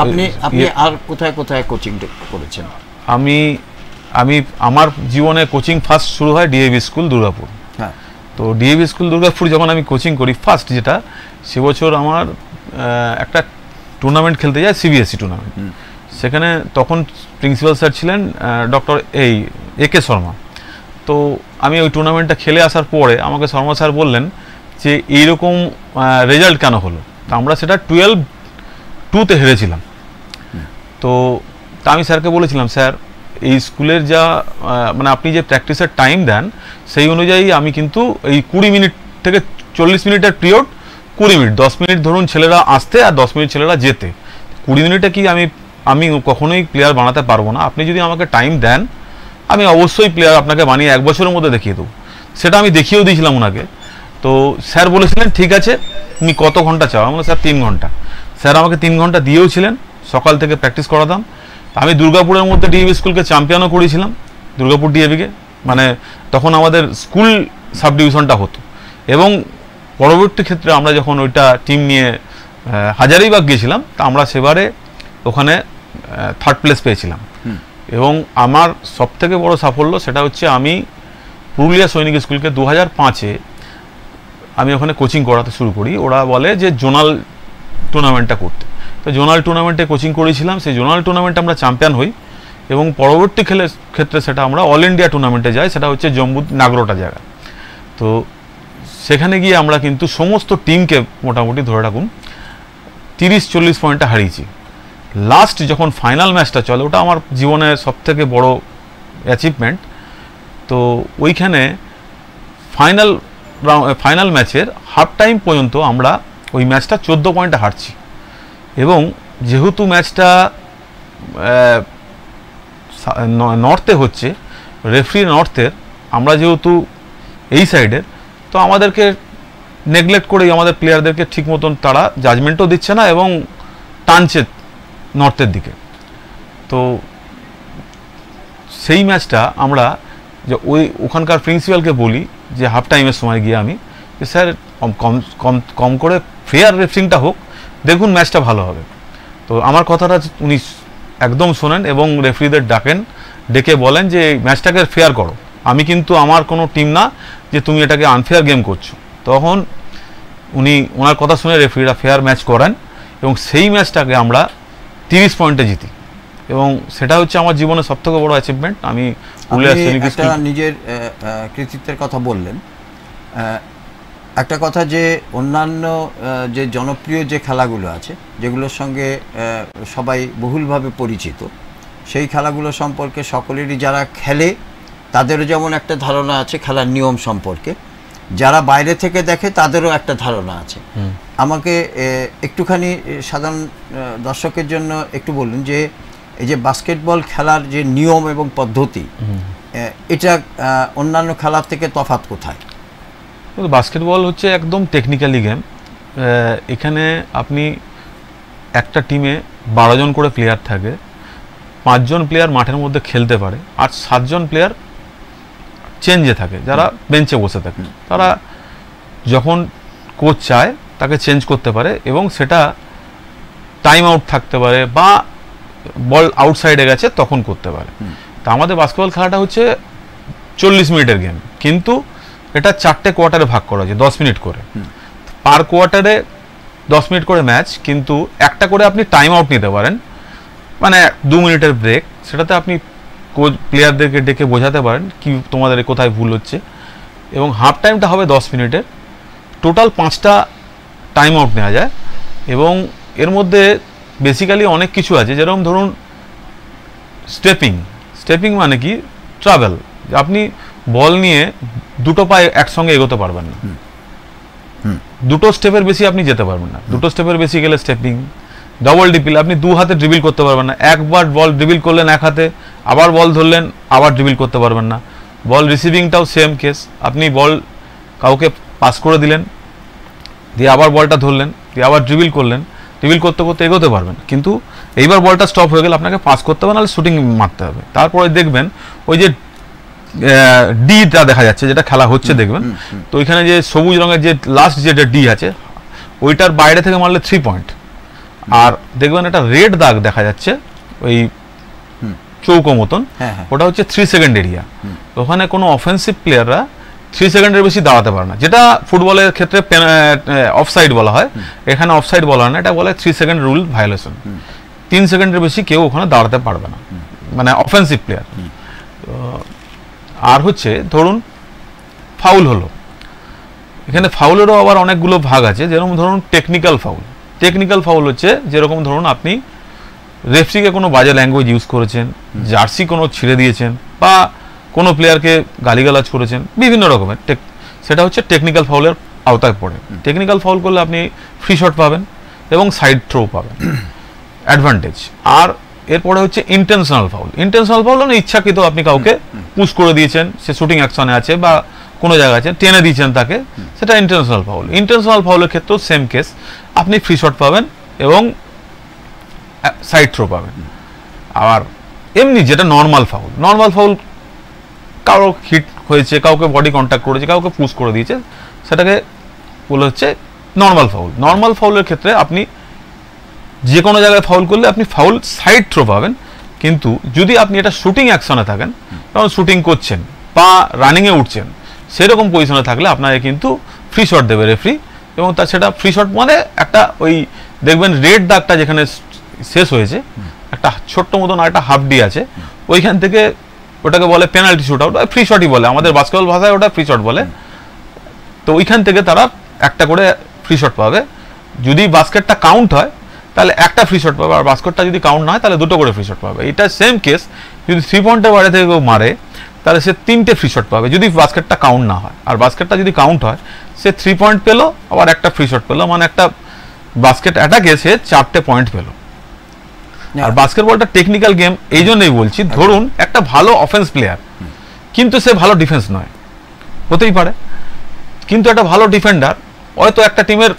আপনি আর কোথায় কোথায় কোচিং করেছেন? আমি আমার জীবনে কোচিং ফার্স্ট শুরু হয় ডিএভি স্কুল দুর্গাপুর। হ্যাঁ, তো ডিএভি স্কুল দুর্গাপুর যখন আমি কোচিং করি ফার্স্ট, যেটা সে বছর আমার একটা টুর্নামেন্ট খেলতে যায়, সিবিএসই টুর্নামেন্ট। সেখানে তখন প্রিন্সিপাল স্যার ছিলেন ডক্টর একে শর্মা। তো আমি ওই টুর্নামেন্টটা খেলে আসার পরে আমাকে শর্মা স্যার বললেন যে এইরকম রেজাল্ট কেন হলো। তা আমরা সেটা 12-2 হেরেছিলাম। তো আমি স্যারকে বলেছিলাম, স্যার এই স্কুলের যা মানে আপনি যে প্র্যাকটিসের টাইম দেন সেই অনুযায়ী আমি কিন্তু এই 20 মিনিট থেকে 40 মিনিটের পিরিয়ড 20 মিনিট, 10 মিনিট ধরুন ছেলেরা আসতে আর 10 মিনিট ছেলেরা যেতে, 20 মিনিটে কি আমি কখনোই প্লেয়ার বানাতে পারবো না। আপনি যদি আমাকে টাইম দেন আমি অবশ্যই প্লেয়ার আপনাকে বানিয়ে 1 বছরের মধ্যে দেখিয়ে দেবো। সেটা আমি দেখিয়েও দিয়েছিলাম ওনাকে। তো স্যার বলেছিলেন ঠিক আছে তুমি কত ঘন্টা চাও? আমি বললাম স্যার 3 ঘন্টা। স্যার আমাকে 3 ঘন্টা দিয়েও ছিলেন, সকাল থেকে প্র্যাকটিস করাতাম। আমি দুর্গাপুরের মধ্যে ডিএভি স্কুলকে চ্যাম্পিয়নও করেছিলাম, দুর্গাপুর ডিএভিকে, মানে তখন আমাদের স্কুল সাব ডিভিশনটা হতো। এবং পরবর্তী ক্ষেত্রে আমরা যখন ওইটা টিম নিয়ে হাজারিবাগ গিয়েছিলাম তা আমরা সেবারে ওখানে 3rd প্লেস পেয়েছিলাম। এবং আমার সবথেকে বড় সাফল্য সেটা হচ্ছে আমি পুরুলিয়া সৈনিক স্কুলকে 2005-এ আমি ওখানে কোচিং করাতে শুরু করি। ওরা বলে যে জোনাল টুর্নামেন্টটা করতে, তো জোনাল টুর্নামেন্টে কোচিং করেছিলাম। সেই জোনাল টুর্নামেন্টে আমরা চ্যাম্পিয়ন হই এবং পরবর্তী ক্ষেত্রে সেটা আমরা অল ইন্ডিয়া টুর্নামেন্টে যাই, সেটা হচ্ছে জম্মু নাগরোটা জায়গা। তো সেখানে গিয়ে আমরা কিন্তু সমস্ত টিমকে মোটামুটি ধরে রাখুন 30-40 পয়েন্টে হারিয়েছি। লাস্ট যখন ফাইনাল ম্যাচটা চলে ওটা আমার জীবনের সবথেকে বড় অ্যাচিভমেন্ট। তো ওইখানে ফাইনাল ম্যাচের হাফ টাইম পর্যন্ত আমরা ওই ম্যাচটা 14 পয়েন্টে হারছি। এবং যেহেতু ম্যাচটা নর্থে হচ্ছে, রেফারি নর্থের, আমরা যেহেতু এই সাইডের, তো আমাদেরকে নেগলেক্ট করেই আমাদের প্লেয়ারদেরকে ঠিক মতন তারা জাজমেন্টও দিচ্ছে না এবং টানছে নর্থের দিকে। তো সেই ম্যাচটা আমরা যে ওখানকার প্রিন্সিপালকে বলি যে হাফ টাইমের সময় গিয়ে আমি, যে স্যার কম করে ফেয়ার রেফারিংটা হোক, দেখুন ম্যাচটা ভালো হবে। তো আমার কথাটা উনি একদম শোনেন এবং রেফারিদের ডেকে বলেন যে ম্যাচটাকে ফেয়ার করো, আমি কিন্তু আমার কোনো টিম না যে তুমি এটাকে আনফেয়ার গেম করছো। তখন ওনার কথা শুনে রেফারিরা ফেয়ার ম্যাচ করান এবং সেই ম্যাচটাকে আমরা 30 পয়েন্টে জিতি। এবং সেটা হচ্ছে আমার জীবনের সবথেকে বড় অ্যাচিভমেন্ট। আমি নিজের কৃতিত্বের কথা বললেন, একটা কথা যে অন্যান্য যে জনপ্রিয় যে খেলাগুলো আছে যেগুলোর সঙ্গে সবাই বহুলভাবে পরিচিত, সেই খেলাগুলো সম্পর্কে সকলেরই যারা খেলে তাদেরও যেমন একটা ধারণা আছে খেলার নিয়ম সম্পর্কে, যারা বাইরে থেকে দেখে তাদেরও একটা ধারণা আছে। আমাকে একটুখানি সাধারণ দর্শকের জন্য একটু বলুন যে এই যে বাস্কেটবল খেলার যে নিয়ম এবং পদ্ধতি, এটা অন্যান্য খেলার থেকে তফাৎ কোথায়? বাস্কেটবল হচ্ছে একদম টেকনিক্যালি গেম। এখানে আপনি একটা টিমে 12 জন করে প্লেয়ার থাকে, 5 জন প্লেয়ার মাঠের মধ্যে খেলতে পারে আর 7 জন প্লেয়ার চেঞ্জে থাকে, যারা বেঞ্চে বসে থাকে। তারা যখন কোচ চায় তাকে চেঞ্জ করতে পারে এবং সেটা টাইম আউট থাকতে পারে বা বল আউটসাইডে গেছে তখন করতে পারে। তা আমাদের বাস্কেটবল খেলাটা হচ্ছে 40 মিনিটের গেম, কিন্তু এটা 4টে কোয়ার্টারে ভাগ করা হয়েছে 10 মিনিট করে। পার কোয়ার্টারে 10 মিনিট করে ম্যাচ, কিন্তু একটা করে আপনি টাইম আউট নিতে পারেন, মানে 2 মিনিটের ব্রেক। সেটাতে আপনি কোচ প্লেয়ারদেরকে ডেকে বোঝাতে পারেন কি তোমাদের কোথায় ভুল হচ্ছে। এবং হাফ টাইমটা হবে 10 মিনিটের। টোটাল 5টা টাইম আউট নেওয়া যায় এবং এর মধ্যে বেসিক্যালি অনেক কিছু আছে, যেরকম ধরুন স্টেপিং মানে কি ট্রাভেল, আপনি বল নিয়ে দুটো পায়ে একসঙ্গে এগোতে পারবেন না, দুটো স্টেপের বেশি আপনি যেতে পারবেন না। দুটো স্টেপের বেশি গেলে স্টেপিং। ডবল ডিপিল, আপনি 2 হাতে ড্রিবল করতে পারবেন না, একবার বল ড্রিবল করলেন 1 হাতে, আবার বল ধরলেন আবার ড্রিবল করতে পারবেন না। বল রিসিভিংটাও সেম কেস, আপনি বল কাউকে পাস করে দিলেন, দিয়ে আবার বলটা ধরলেন, দিয়ে আবার ড্রিবল করলেন, ড্রিবল করতে করতে এগোতে পারবেন, কিন্তু এইবার বলটা স্টপ হয়ে গেলে আপনাকে পাস করতে হবে, নাহলে শুটিং মারতে হবে। তারপরে দেখবেন ওই যে ডিটা দেখা যাচ্ছে যেটা খেলা হচ্ছে দেখবেন, তো ওইখানে যে সবুজ রঙের যে লাস্ট যেটা ডি আছে ওইটার বাইরে থেকে মারলে 3 পয়েন্ট। আর দেখবেন একটা রেড দাগ দেখা যাচ্ছে ওই চৌকো মতন, ওটা হচ্ছে 3 সেকেন্ড এরিয়া। ওখানে কোনো অফেন্সিভ প্লেয়াররা 3 সেকেন্ডের বেশি দাঁড়াতে পারে না, যেটা ফুটবলের ক্ষেত্রে অফসাইড বলা হয়, এখানে অফসাইড বলা হয় না, এটা বলে 3 সেকেন্ড রুল ভায়োলেশন। 3 সেকেন্ডের বেশি কেউ ওখানে দাঁড়াতে পারবে না, মানে অফেন্সিভ প্লেয়ার। আর হচ্ছে ধরুন ফাউল হলো, এখানে ফাউলেরও আবার অনেকগুলো ভাগ আছে। যেরকম ধরুন টেকনিক্যাল ফাউল। টেকনিক্যাল ফাউল হচ্ছে যেরকম ধরুন আপনি রেফরিকে কোনো বাজে ল্যাঙ্গুয়েজ ইউজ করেছেন, জার্সি কোনো ছিঁড়ে দিয়েছেন, বা কোনো প্লেয়ারকে গালিগালাজ করেছেন, বিভিন্ন রকমের, সেটা হচ্ছে টেকনিক্যাল ফাউলের আওতায় পড়ে। টেকনিক্যাল ফাউল করলে আপনি ফ্রি শট পাবেন এবং সাইড থ্রো পাবেন, অ্যাডভান্টেজ। আর এরপরে হচ্ছে ইন্টেনশনাল ফাউল। ইন্টেনশনাল ফাউল মানে ইচ্ছাকৃত আপনি কাউকে পুশ করে দিয়েছেন, সে শুটিং অ্যাকশনে আছে বা কোনো জায়গায় আছে, টেনে দিয়েছেন তাকে, সেটা ইন্টেনশনাল ফাউল। ইন্টেনশনাল ফাউলের ক্ষেত্রেও সেম কেস, আপনি ফ্রি শট পাবেন এবং সাইড থ্রো পাবেন। আর এমনি যেটা নর্মাল ফাউল, কারো হিট হয়েছে, কাউকে বডি কন্ট্যাক্ট করেছে, কাউকে পুশ করে দিয়েছে, সেটাকে বলে হচ্ছে নর্মাল ফাউল। নর্মাল ফাউলের ক্ষেত্রে আপনি যে কোনো জায়গায় ফাউল করলে আপনি ফাউল সাইড থ্রো পাবেন, কিন্তু যদি আপনি এটা শুটিং অ্যাকশনে থাকেন, যেমন শুটিং করছেন বা রানিংয়ে উঠছেন, সেরকম পজিশনে থাকলে আপনাকে কিন্তু ফ্রি শট দেবে রেফরি। এবং তার সেটা ফ্রি শট মানে একটা ওই দেখবেন রেড দাগটা যেখানে শেষ হয়েছে, একটা ছোট্ট মতন একটা হাফ ডি আছে, ওইখান থেকে ওটাকে বলে পেনাল্টি শুট আউট, ফ্রি শটই বলে আমাদের বাস্কেটবল ভাষায়, ওটা ফ্রি শট বলে। তো ওইখান থেকে তারা একটা করে ফ্রি শট পাবে। যদি বাস্কেটটা কাউন্ট হয় তাহলে একটা ফ্রি শট পাবে, আর বাস্কেটটা যদি কাউন্ট না হয় তাহলে দুটো করে ফ্রি শট পাবে। এটা সেম কেস, যদি 3 পয়েন্টের বাইরে থেকে কেউ মারে তাহলে সে 3টে ফ্রি শট পাবে যদি বাস্কেটটা কাউন্ট না হয়। আর বাস্কেটটা যদি কাউন্ট হয় সে 3 পয়েন্ট পেলো, আবার একটা ফ্রি শট পেলো, মানে একটা বাস্কেট অ্যাটাকে সে 4টে পয়েন্ট পেলো। আর বাস্কেটবলটা টেকনিক্যাল গেম, এই জন্যই বলছি। ধরুন একটা ভালো অফেন্স প্লেয়ার, কিন্তু সে ভালো ডিফেন্স নয়, হতেই পারে, কিন্তু একটা ভালো ডিফেন্ডার হয়তো একটা টিমের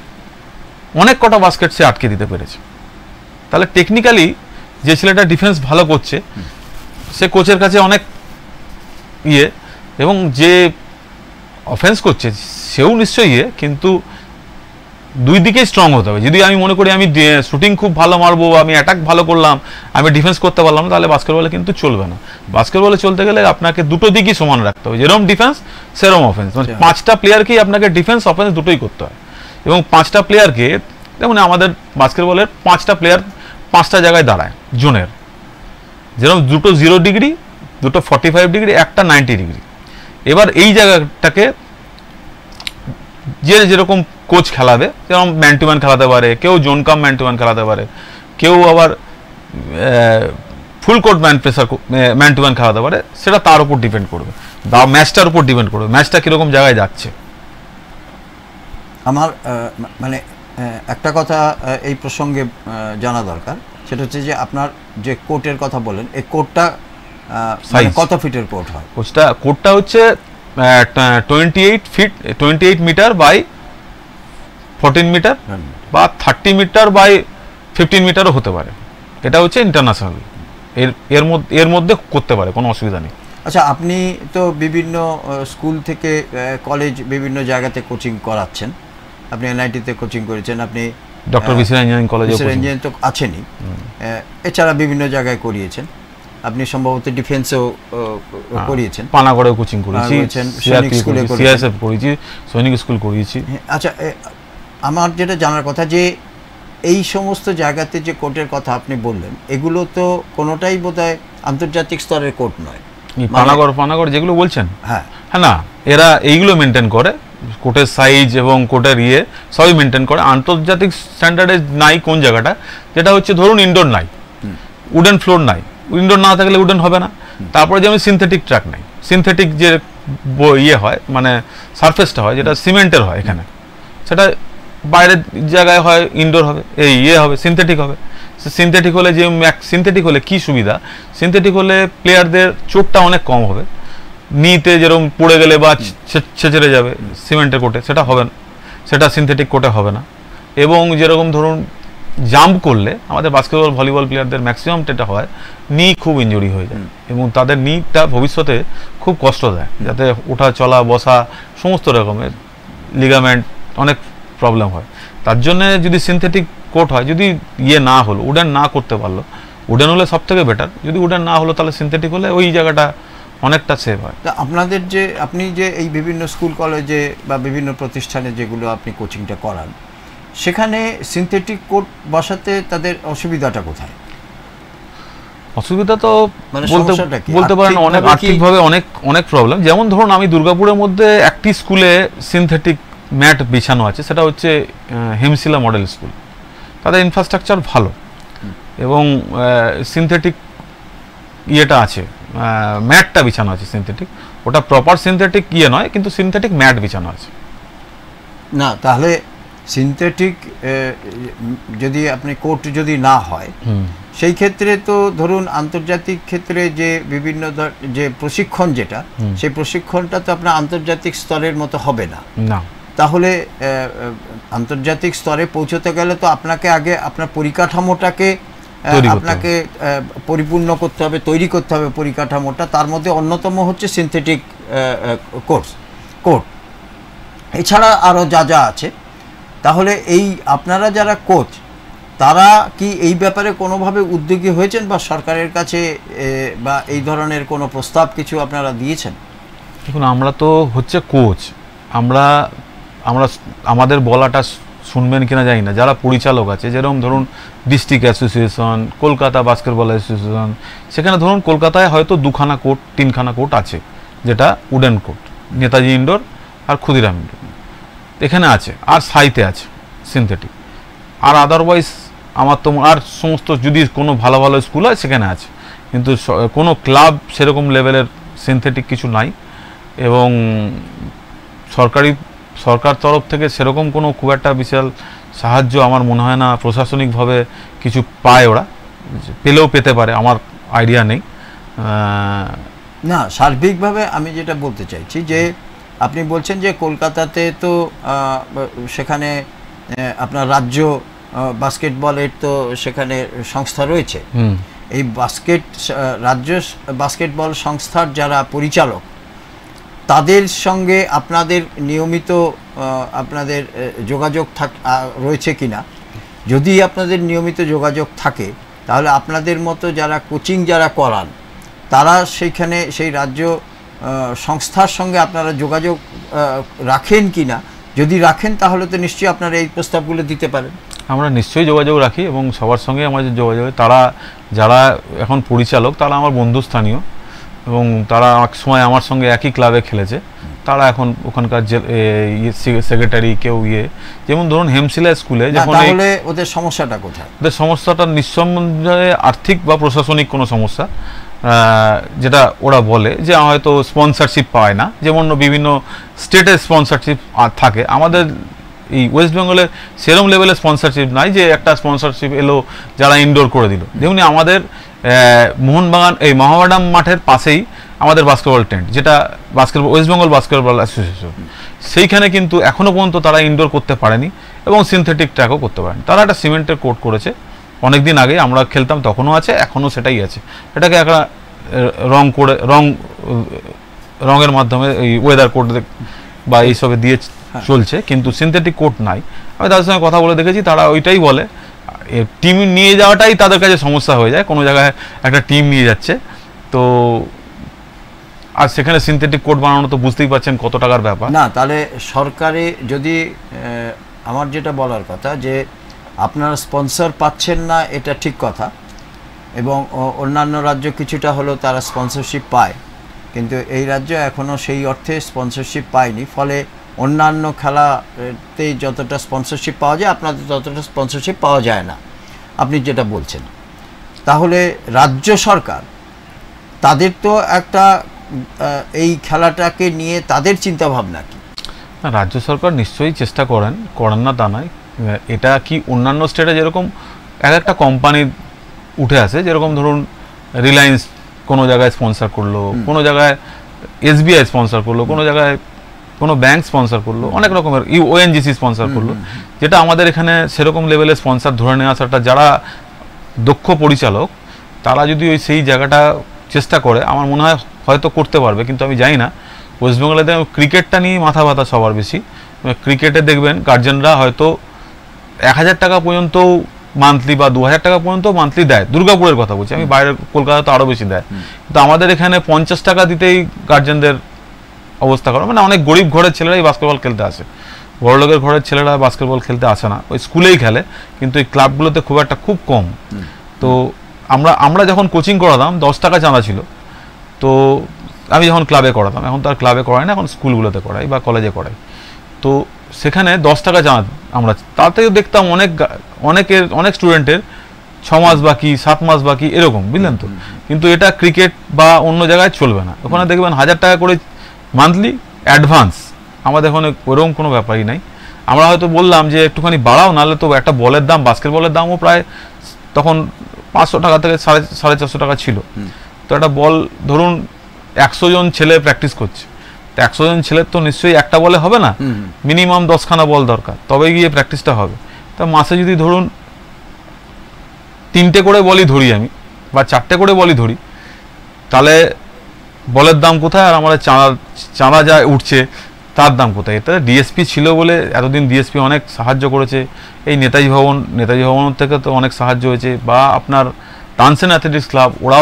অনেক কটা বাস্কেট সে আটকে দিতে পেরেছে। তাহলে টেকনিক্যালি যে ছেলেটা ডিফেন্স ভালো করছে, সে কোচের কাছে অনেক এবং যে অফেন্স করছে সেও নিশ্চয়ই কিন্তু দুই দিকেই স্ট্রং হতে হবে। যদি আমি মনে করি আমি শুটিং খুব ভালো মারবো, আমি অ্যাটাক ভালো করলাম, আমি ডিফেন্স করতে পারলাম না, তাহলে বাস্কেটবলে কিন্তু চলবে না। বাস্কেটবলে চলতে গেলে আপনাকে দুটো দিকই সমান রাখতে হবে, যেরকম ডিফেন্স সেরকম অফেন্স। মানে 5টা প্লেয়ারকেই আপনাকে ডিফেন্স অফেন্স দুটোই করতে হয়। এবং 5টা প্লেয়ারকে, যেমন আমাদের বাস্কেটবলের 5টা প্লেয়ার 5টা জায়গায় দাঁড়ায় জোনের, যেরকম দুটো 0 ডিগ্রি, দুটো 45 ডিগ্রি, একটা 90 ডিগ্রি। এবার এই জায়গাটাকে যে যেরকম কোচ খেলাবে, যেরকম ম্যান টু ম্যান খেলাতে পারে, কেউ zone cum man to man খেলাতে পারে, কেউ আবার full court man to man খেলাতে পারে, সেটা তার উপর ডিপেন্ড করবে, বা ম্যাচটার উপর ডিপেন্ড করবে, ম্যাচটা কীরকম জায়গায় যাচ্ছে। আমার মানে একটা কথা এই প্রসঙ্গে জানা দরকার, সেটা হচ্ছে যে আপনার যে কোর্টের কথা বলেন, এই কোর্টটা কত ফিটের কোর্ট হয়? কোর্টটা হচ্ছে 28 মিটার বাই 14 মিটার বা 30 মিটার বাই 15 মিটারও হতে পারে। এটা হচ্ছে ইন্টারন্যাশনাল, এর মধ্যে করতে পারে, কোনো অসুবিধা নেই। আচ্ছা, আপনি তো বিভিন্ন স্কুল থেকে কলেজ বিভিন্ন জায়গাতে কোচিং করাচ্ছেন, আপনি এনআইটিতে কোচিং করেছেন, আপনি ডক্টর বিসি ইঞ্জিনিয়ারিং কলেজে ইঞ্জিনিয়ারিং তো আছেনই, এছাড়া বিভিন্ন জায়গায় করিয়েছেন, আপনি সম্ভবত ডিফেন্সেও করিয়েছেন, পানাগড়েও কোচিং করেছি, সিআইএসএফ করেছি, সৈনিক স্কুল করিয়েছি। আচ্ছা, আমার যেটা জানার কথা যে এই সমস্ত জায়গাতে যে কোর্টের কথা আপনি বললেন, এগুলো তো কোনোটাই বোধহয় আন্তর্জাতিক স্তরের কোর্ট নয়। পানাগড় যেগুলো বলছেন, হ্যাঁ না, এরা এইগুলো মেনটেন করে, কোর্টের সাইজ এবং কোর্টের সবই মেনটেন করে। আন্তর্জাতিক স্ট্যান্ডার্ডে নাই কোন জায়গাটা, যেটা হচ্ছে ধরুন ইনডোর নাই, উডেন ফ্লোর নাই, ইনডোর না থাকলে উডেন হবে না। তারপরে যেমন সিনথেটিক ট্র্যাক নাই, সিনথেটিক যে হয় মানে সারফেসটা হয়, যেটা সিমেন্টের হয় এখানে, সেটা বাইরের জায়গায় হয় ইনডোর হবে, হবে সিনথেটিক হবে। সিনথেটিক হলে সিনথেটিক হলে কি সুবিধা, সিনথেটিক হলে প্লেয়ারদের চোটটা অনেক কম হবে, নিতে যেরকম পড়ে গেলে বা ছেঁচড়ে যাবে সিমেন্টের কোর্টে, সেটা হবে না, সেটা সিনথেটিক কোর্টে হবে না। এবং যেরকম ধরুন জাম্প করলে আমাদের বাস্কেটবল ভলিবল প্লেয়ারদের ম্যাক্সিমাম যেটা হয়, নি খুব ইনজুরি হয়ে যায় এবং তাদের নিটা ভবিষ্যতে খুব কষ্ট দেয়, যাতে ওঠা চলা বসা সমস্ত রকমের লিগামেন্ট অনেক প্রবলেম হয়। তার জন্য যদি সিনথেটিক কোর্ট হয়, যদি না হলো, উডেন না করতে পারলো, উডেন হলে সব থেকে বেটার, যদি উডেন না হলো তাহলে সিনথেটিক হলে ওই জায়গাটা অনেকটা সেভ হয়। আপনাদের যে আপনি যে এই বিভিন্ন স্কুল কলেজে বা বিভিন্ন প্রতিষ্ঠানে যেগুলো আপনি কোচিংটা করান, সেখানে সিনথেটিক কোর্ট বসাতে তাদের অসুবিধাটা কোথায়? অসুবিধা তো মানে বলতে সমস্যাটা কি? বলতে পারেন আর্থিকভাবে অনেক কি? আর্থিকভাবে অনেক অনেক প্রবলেম। যেমন ধরুন আমি দুর্গাপুরের মধ্যে একটি স্কুলে সিনথেটিক ম্যাট বিছানো আছে, সেটা হচ্ছে হেমশিলা মডেল স্কুল। তাদের ইনফ্রাস্ট্রাকচার ভালো, এবং সেখানে সিনথেটিক ইয়েটা আছে, ম্যাটটা বিছানো আছে সিনথেটিক, ওটা প্রপার সিনথেটিক ইয়ে নয়, কিন্তু সিনথেটিক ম্যাট বিছানো আছে। না, তাহলে সিনথেটিক যদি আপনি কোর্ট যদি না হয়, সেই ক্ষেত্রে তো ধরুন আন্তর্জাতিক ক্ষেত্রে যে বিভিন্ন যে প্রশিক্ষণ যেটা, সেই প্রশিক্ষণটা তো আপনার আন্তর্জাতিক স্তরের মতো হবে না। তাহলে আন্তর্জাতিক স্তরে পৌঁছতে গেলে তো আপনাকে আগে আপনার পরিকাঠামোটাকে আপনাকে পরিপূর্ণ করতে হবে, তৈরি করতে হবে পরিকাঠামোটা। তার মধ্যে অন্যতম হচ্ছে সিনথেটিক কোর্ট, এছাড়া আরও যা যা আছে। তাহলে এই আপনারা যারা কোচ, তারা কি এই ব্যাপারে কোনোভাবে উদ্যোগী হয়েছেন বা সরকারের কাছে বা এই ধরনের কোনো প্রস্তাব কিছু আপনারা দিয়েছেন? দেখুন, আমরা তো হচ্ছে কোচ, আমরা আমাদের বলাটা শুনবেন কিনা জানি না। যারা পরিচালক আছে, যেরকম ধরুন district association, Kolkata basketball association, সেখানে ধরুন কলকাতায় হয়তো 2খানা কোর্ট 3খানা কোর্ট আছে, যেটা উডেন কোর্ট, নেতাজি ইনডোর আর ক্ষুদিরাম ইনডোর এখানে আছে, আর সাইতে আছে সিনথেটিক। আর আদারওয়াইজ আমার তো আর সমস্ত যদি কোনো ভালো ভালো স্কুল হয় সেখানে আছে, কিন্তু কোনো ক্লাব সেরকম লেভেলের সিনথেটিক কিছু নাই। এবং সরকার তরফ থেকে সেরকম কোনো খুব একটা বিশাল সাহায্য আমার মনে হয় না প্রশাসনিকভাবে কিছু পায়, ওরা পেলেও পেতে পারে, আমার আইডিয়া নেই। না, সার্বিকভাবে আমি যেটা বলতে চাইছি যে আপনি বলছেন যে কলকাতাতে তো সেখানে আপনার রাজ্য বাস্কেটবলের তো সেখানে সংস্থা রয়েছে। এই রাজ্য বাস্কেটবল সংস্থার যারা পরিচালক, তাদের সঙ্গে আপনাদের নিয়মিত আপনাদের যোগাযোগ রয়েছে কিনা? যদি আপনাদের নিয়মিত যোগাযোগ থাকে, তাহলে আপনাদের মতো যারা কোচিং যারা করান, তারা সেইখানে সেই রাজ্য সংস্থার সঙ্গে আপনারা যোগাযোগ রাখেন কিনা? যদি রাখেন, তাহলে তো নিশ্চয়ই আপনারা এই প্রস্তাবগুলো দিতে পারেন। আমরা নিশ্চয়ই যোগাযোগ রাখি, এবং সবার সঙ্গে আমাদের যোগাযোগ। তারা যারা এখন পরিচালক, তারা আমার বন্ধুস্থানীয়, এবং তারা এক সময় আমার সঙ্গে একই ক্লাবে খেলেছে। তারা এখন ওখানকার সেক্রেটারি, কেউ যেমন ধরুন হেমশিলা স্কুলে যখন, তাহলে ওদের সমস্যাটা কোথায়? ওদের সমস্যাটা নিঃসন্দেহে আর্থিক বা প্রশাসনিক কোনো সমস্যা, যেটা ওরা বলে যে হয়তো স্পন্সরশিপ পায় না। যেমন বিভিন্ন স্টেটের স্পন্সরশিপ থাকে, আমাদের এই ওয়েস্ট বেঙ্গলে সেরম লেভেলের স্পন্সরশিপ নাই যে একটা স্পন্সরশিপ এলো যারা ইনডোর করে দিল। যেমনি আমাদের মোহনবাগান এই মহাবাডাম মাঠের পাশেই আমাদের বাস্কেটবল টেন্ট, যেটা ওয়েস্ট বেঙ্গল বাস্কেটবল অ্যাসোসিয়েশন, সেইখানে কিন্তু এখনও পর্যন্ত তারা ইনডোর করতে পারেনি এবং সিনথেটিক ট্র্যাকও করতে পারেনি। তারা একটা সিমেন্টের কোর্ট করেছে অনেক দিন আগে, আমরা খেলতাম তখনও আছে, এখনও সেটাই আছে। এটাকে একটা রঙের মাধ্যমে এই ওয়েদার কোর্ট বা এইসবে দিয়ে চলছে, কিন্তু সিনথেটিক কোর্ট নাই। আমি তাদের সঙ্গে কথা বলে দেখেছি, তারা ওইটাই বলে, টিম নিয়ে যাওয়াটাই তাদের কাছে সমস্যা হয়ে যায়। কোনো জায়গায় একটা টিম নিয়ে যাচ্ছে তো, আর সেখানে সিনথেটিক কোর্ট বানানো তো বুঝতেই পারছেন কত টাকার ব্যাপার। না, তাহলে সরকারে যদি আমার যেটা বলার কথা যে আপনারা স্পন্সর পাচ্ছেন না, এটা ঠিক কথা, এবং অন্যান্য রাজ্য কিছুটা হলেও তারা স্পন্সরশিপ পায়, কিন্তু এই রাজ্য এখনও সেই অর্থে স্পন্সরশিপ পায়নি। ফলে অন্যান্য খেলাতে যতটা স্পন্সরশিপ পাওয়া যায়, আপনাদের ততটা স্পন্সরশিপ পাওয়া যায় না, আপনি যেটা বলছেন। তাহলে রাজ্য সরকার, তাদের তো একটা এই খেলাটাকে নিয়ে তাদের চিন্তা ভাবনা কি? রাজ্য সরকার নিশ্চয়ই চেষ্টা করেন না তা নয়। এটা কি অন্যান্য স্টেটে যেরকম এক একটা কোম্পানি উঠে আসে, যেরকম ধরুন রিলায়েন্স কোনো জায়গায় স্পন্সর করলো, কোনো জায়গায় এসবিআই স্পন্সর করলো, কোনো জায়গায় কোনো ব্যাংক স্পন্সর করলো, অনেক রকমের ওএনজিসি স্পন্সর করলো, যেটা আমাদের এখানে সেরকম লেভেলে স্পন্সর ধরে নিয়ে আসাটা, যারা দক্ষ পরিচালক তারা যদি সেই জায়গাটা চেষ্টা করে, আমার মনে হয় হয়তো করতে পারবে। কিন্তু আমি জানি না, ওয়েস্ট বেঙ্গলে ক্রিকেটটা নিয়ে মাথা ব্যথা সবার বেশি। ক্রিকেটে দেখবেন গার্জেনরা হয়তো 1000 টাকা পর্যন্ত মান্থলি বা 2000 টাকা পর্যন্ত মান্থলি দেয়, দুর্গাপুরের কথা বলছি আমি, বাইরের কলকাতা তো আরও বেশি দেয়। কিন্তু আমাদের এখানে 50 টাকা দিতেই গার্জেনদের অবস্থা করে, মানে অনেক গরিব ঘরের ছেলেরাই বাস্কেটবল খেলতে আসে, বড়লোকের ঘরের ছেলেরা বাস্কেটবল খেলতে আসে না, ওই স্কুলেই খেলে, কিন্তু এই ক্লাবগুলোতে খুব কম। তো আমরা যখন কোচিং করাতাম 10 টাকা চাঁদা ছিল, তো আমি যখন ক্লাবে করাতাম, এখন তো আর ক্লাবে করাই না, এখন স্কুলগুলোতে করাই বা কলেজে করাই, তো সেখানে 10 টাকা চাঁদা আমরা, তাতেও দেখতাম অনেক স্টুডেন্টের 6 মাস বাকি, 7 মাস বাকি এরকম, বুঝলেন তো। কিন্তু এটা ক্রিকেট বা অন্য জায়গায় চলবে না, ওখানে দেখবেন 1000 টাকা করে মান্থলি অ্যাডভান্স। আমাদের ওখানে ওরকম কোনো ব্যাপারই নাই। আমরা হয়তো বললাম যে একটুখানি বাড়াও, নাহলে তো একটা বলের দাম, বাস্কেটবলের দামও প্রায় তখন 500 টাকা থেকে 450 টাকা ছিল। তো একটা বল ধরুন 100 জন ছেলে প্র্যাকটিস করছে, তো 100 জন ছেলের তো নিশ্চয়ই একটা বলে হবে না, মিনিমাম 10খানা বল দরকার, তবে গিয়ে প্র্যাকটিসটা হবে। তা মাসে যদি ধরুন 3টে করে বলই ধরি আমি, বা 4টে করে বলই ধরি, তাহলে বলের দাম কোথায়, আর আমাদের চাঁদা যা উঠছে তার দাম কোথায়? এটা ডিএসপি ছিল বলে এতদিন ডিএসপি অনেক সাহায্য করেছে, এই নেতাজি ভবন থেকে তো অনেক সাহায্য হয়েছে, বা আপনার টানসেন অ্যাথলেটিক্স ক্লাব, ওরা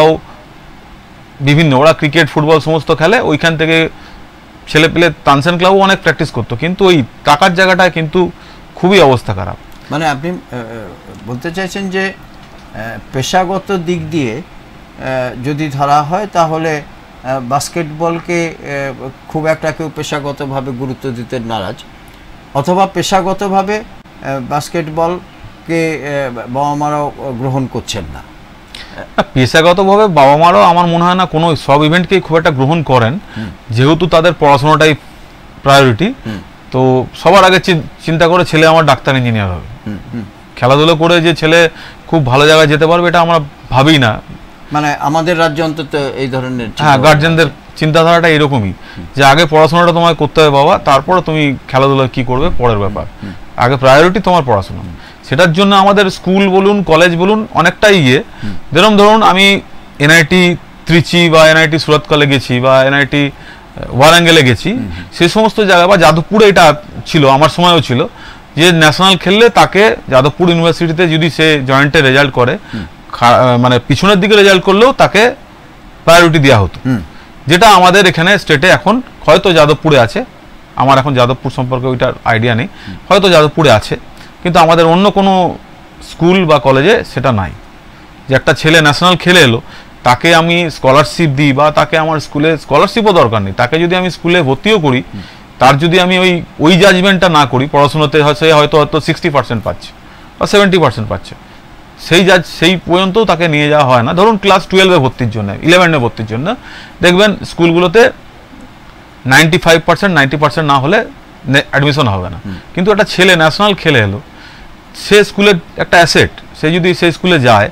ক্রিকেট ফুটবল সমস্ত খেলে, ওইখান থেকে ছেলে পেলে টানসেন ক্লাবও অনেক প্র্যাকটিস করতো, কিন্তু ওই টাকার জায়গাটায় কিন্তু খুবই অবস্থা খারাপ। মানে আপনি বলতে চাইছেন যে পেশাগত দিক দিয়ে যদি ধরা হয় তাহলে বাস্কেটবলকে খুব একটা কেউ পেশাগতভাবে গুরুত্ব দিতে নারাজ, অথবা পেশাগতভাবে বাস্কেটবলকে বাবা মারাও গ্রহণ করছেন না। পেশাগতভাবে বাবা মারাও আমার মনে হয় না কোনো সব ইভেন্টকেই খুব একটা গ্রহণ করেন, যেহেতু তাদের পড়াশোনাটাই প্রায়োরিটি। তো সবার আগে চিন্তা করে ছেলে আমার ডাক্তার ইঞ্জিনিয়ার হবে, খেলাধুলো করে যে ছেলে খুব ভালো জায়গায় যেতে পারবে এটা আমরা ভাবি না। মানে আমাদের রাজ্যে অন্তত এই ধরনের, হ্যাঁ, গার্জেনদের চিন্তাধারাটা এরকমই, যে আগে পড়াশোনাটা তোমায় করতে হবে বাবা, তারপরে তুমি খেলাধুলা কি করবে পরের ব্যাপার, আগে প্রায়োরিটি তোমার পড়াশোনা। সেটার জন্য আমাদের স্কুল বলুন, কলেজ বলুন, অনেকটাই যেরকম ধরুন আমি এনআইটি ত্রিচি বা এনআইটি সুরতকলে গেছি, বা এনআইটি ওয়ারাঙ্গেলে গেছি, সে সমস্ত জায়গা, বা যাদবপুরে এটা ছিল, আমার সময়ও ছিল, যে ন্যাশনাল খেললে তাকে যাদবপুর ইউনিভার্সিটিতে যদি সে জয়েন্টে রেজাল্ট করে, মানে পিছনের দিকে রেজাল্ট করলেও তাকে প্রায়োরিটি দেওয়া হতো, যেটা আমাদের এখানে স্টেটে এখন হয়তো যাদবপুরে আছে, আমার এখন যাদবপুর সম্পর্কে ওইটার আইডিয়া নেই, হয়তো যাদবপুরে আছে, কিন্তু আমাদের অন্য কোনো স্কুল বা কলেজে সেটা নাই। যে একটা ছেলে ন্যাশনাল খেলে এলো, তাকে আমি স্কলারশিপ দিই, বা তাকে আমার স্কুলে স্কলারশিপও দরকার নেই, তাকে যদি আমি স্কুলে ভর্তিও করি, তার যদি আমি ওই জাজমেন্টটা না করি, পড়াশোনাতে সে হয়তো 60% পাচ্ছে বা 70% পাচ্ছে, সেই পর্যন্ত তাকে নিয়ে যাওয়া হয় না। ধরুন ক্লাস 12-এ ভর্তির জন্য, 11-এ ভর্তির জন্য দেখবেন স্কুলগুলোতে 95%, 90% না হলে অ্যাডমিশন হবে না। কিন্তু একটা ছেলে ন্যাশনাল খেলে এলো, সে স্কুলের একটা অ্যাসেট, সে যদি সেই স্কুলে যায়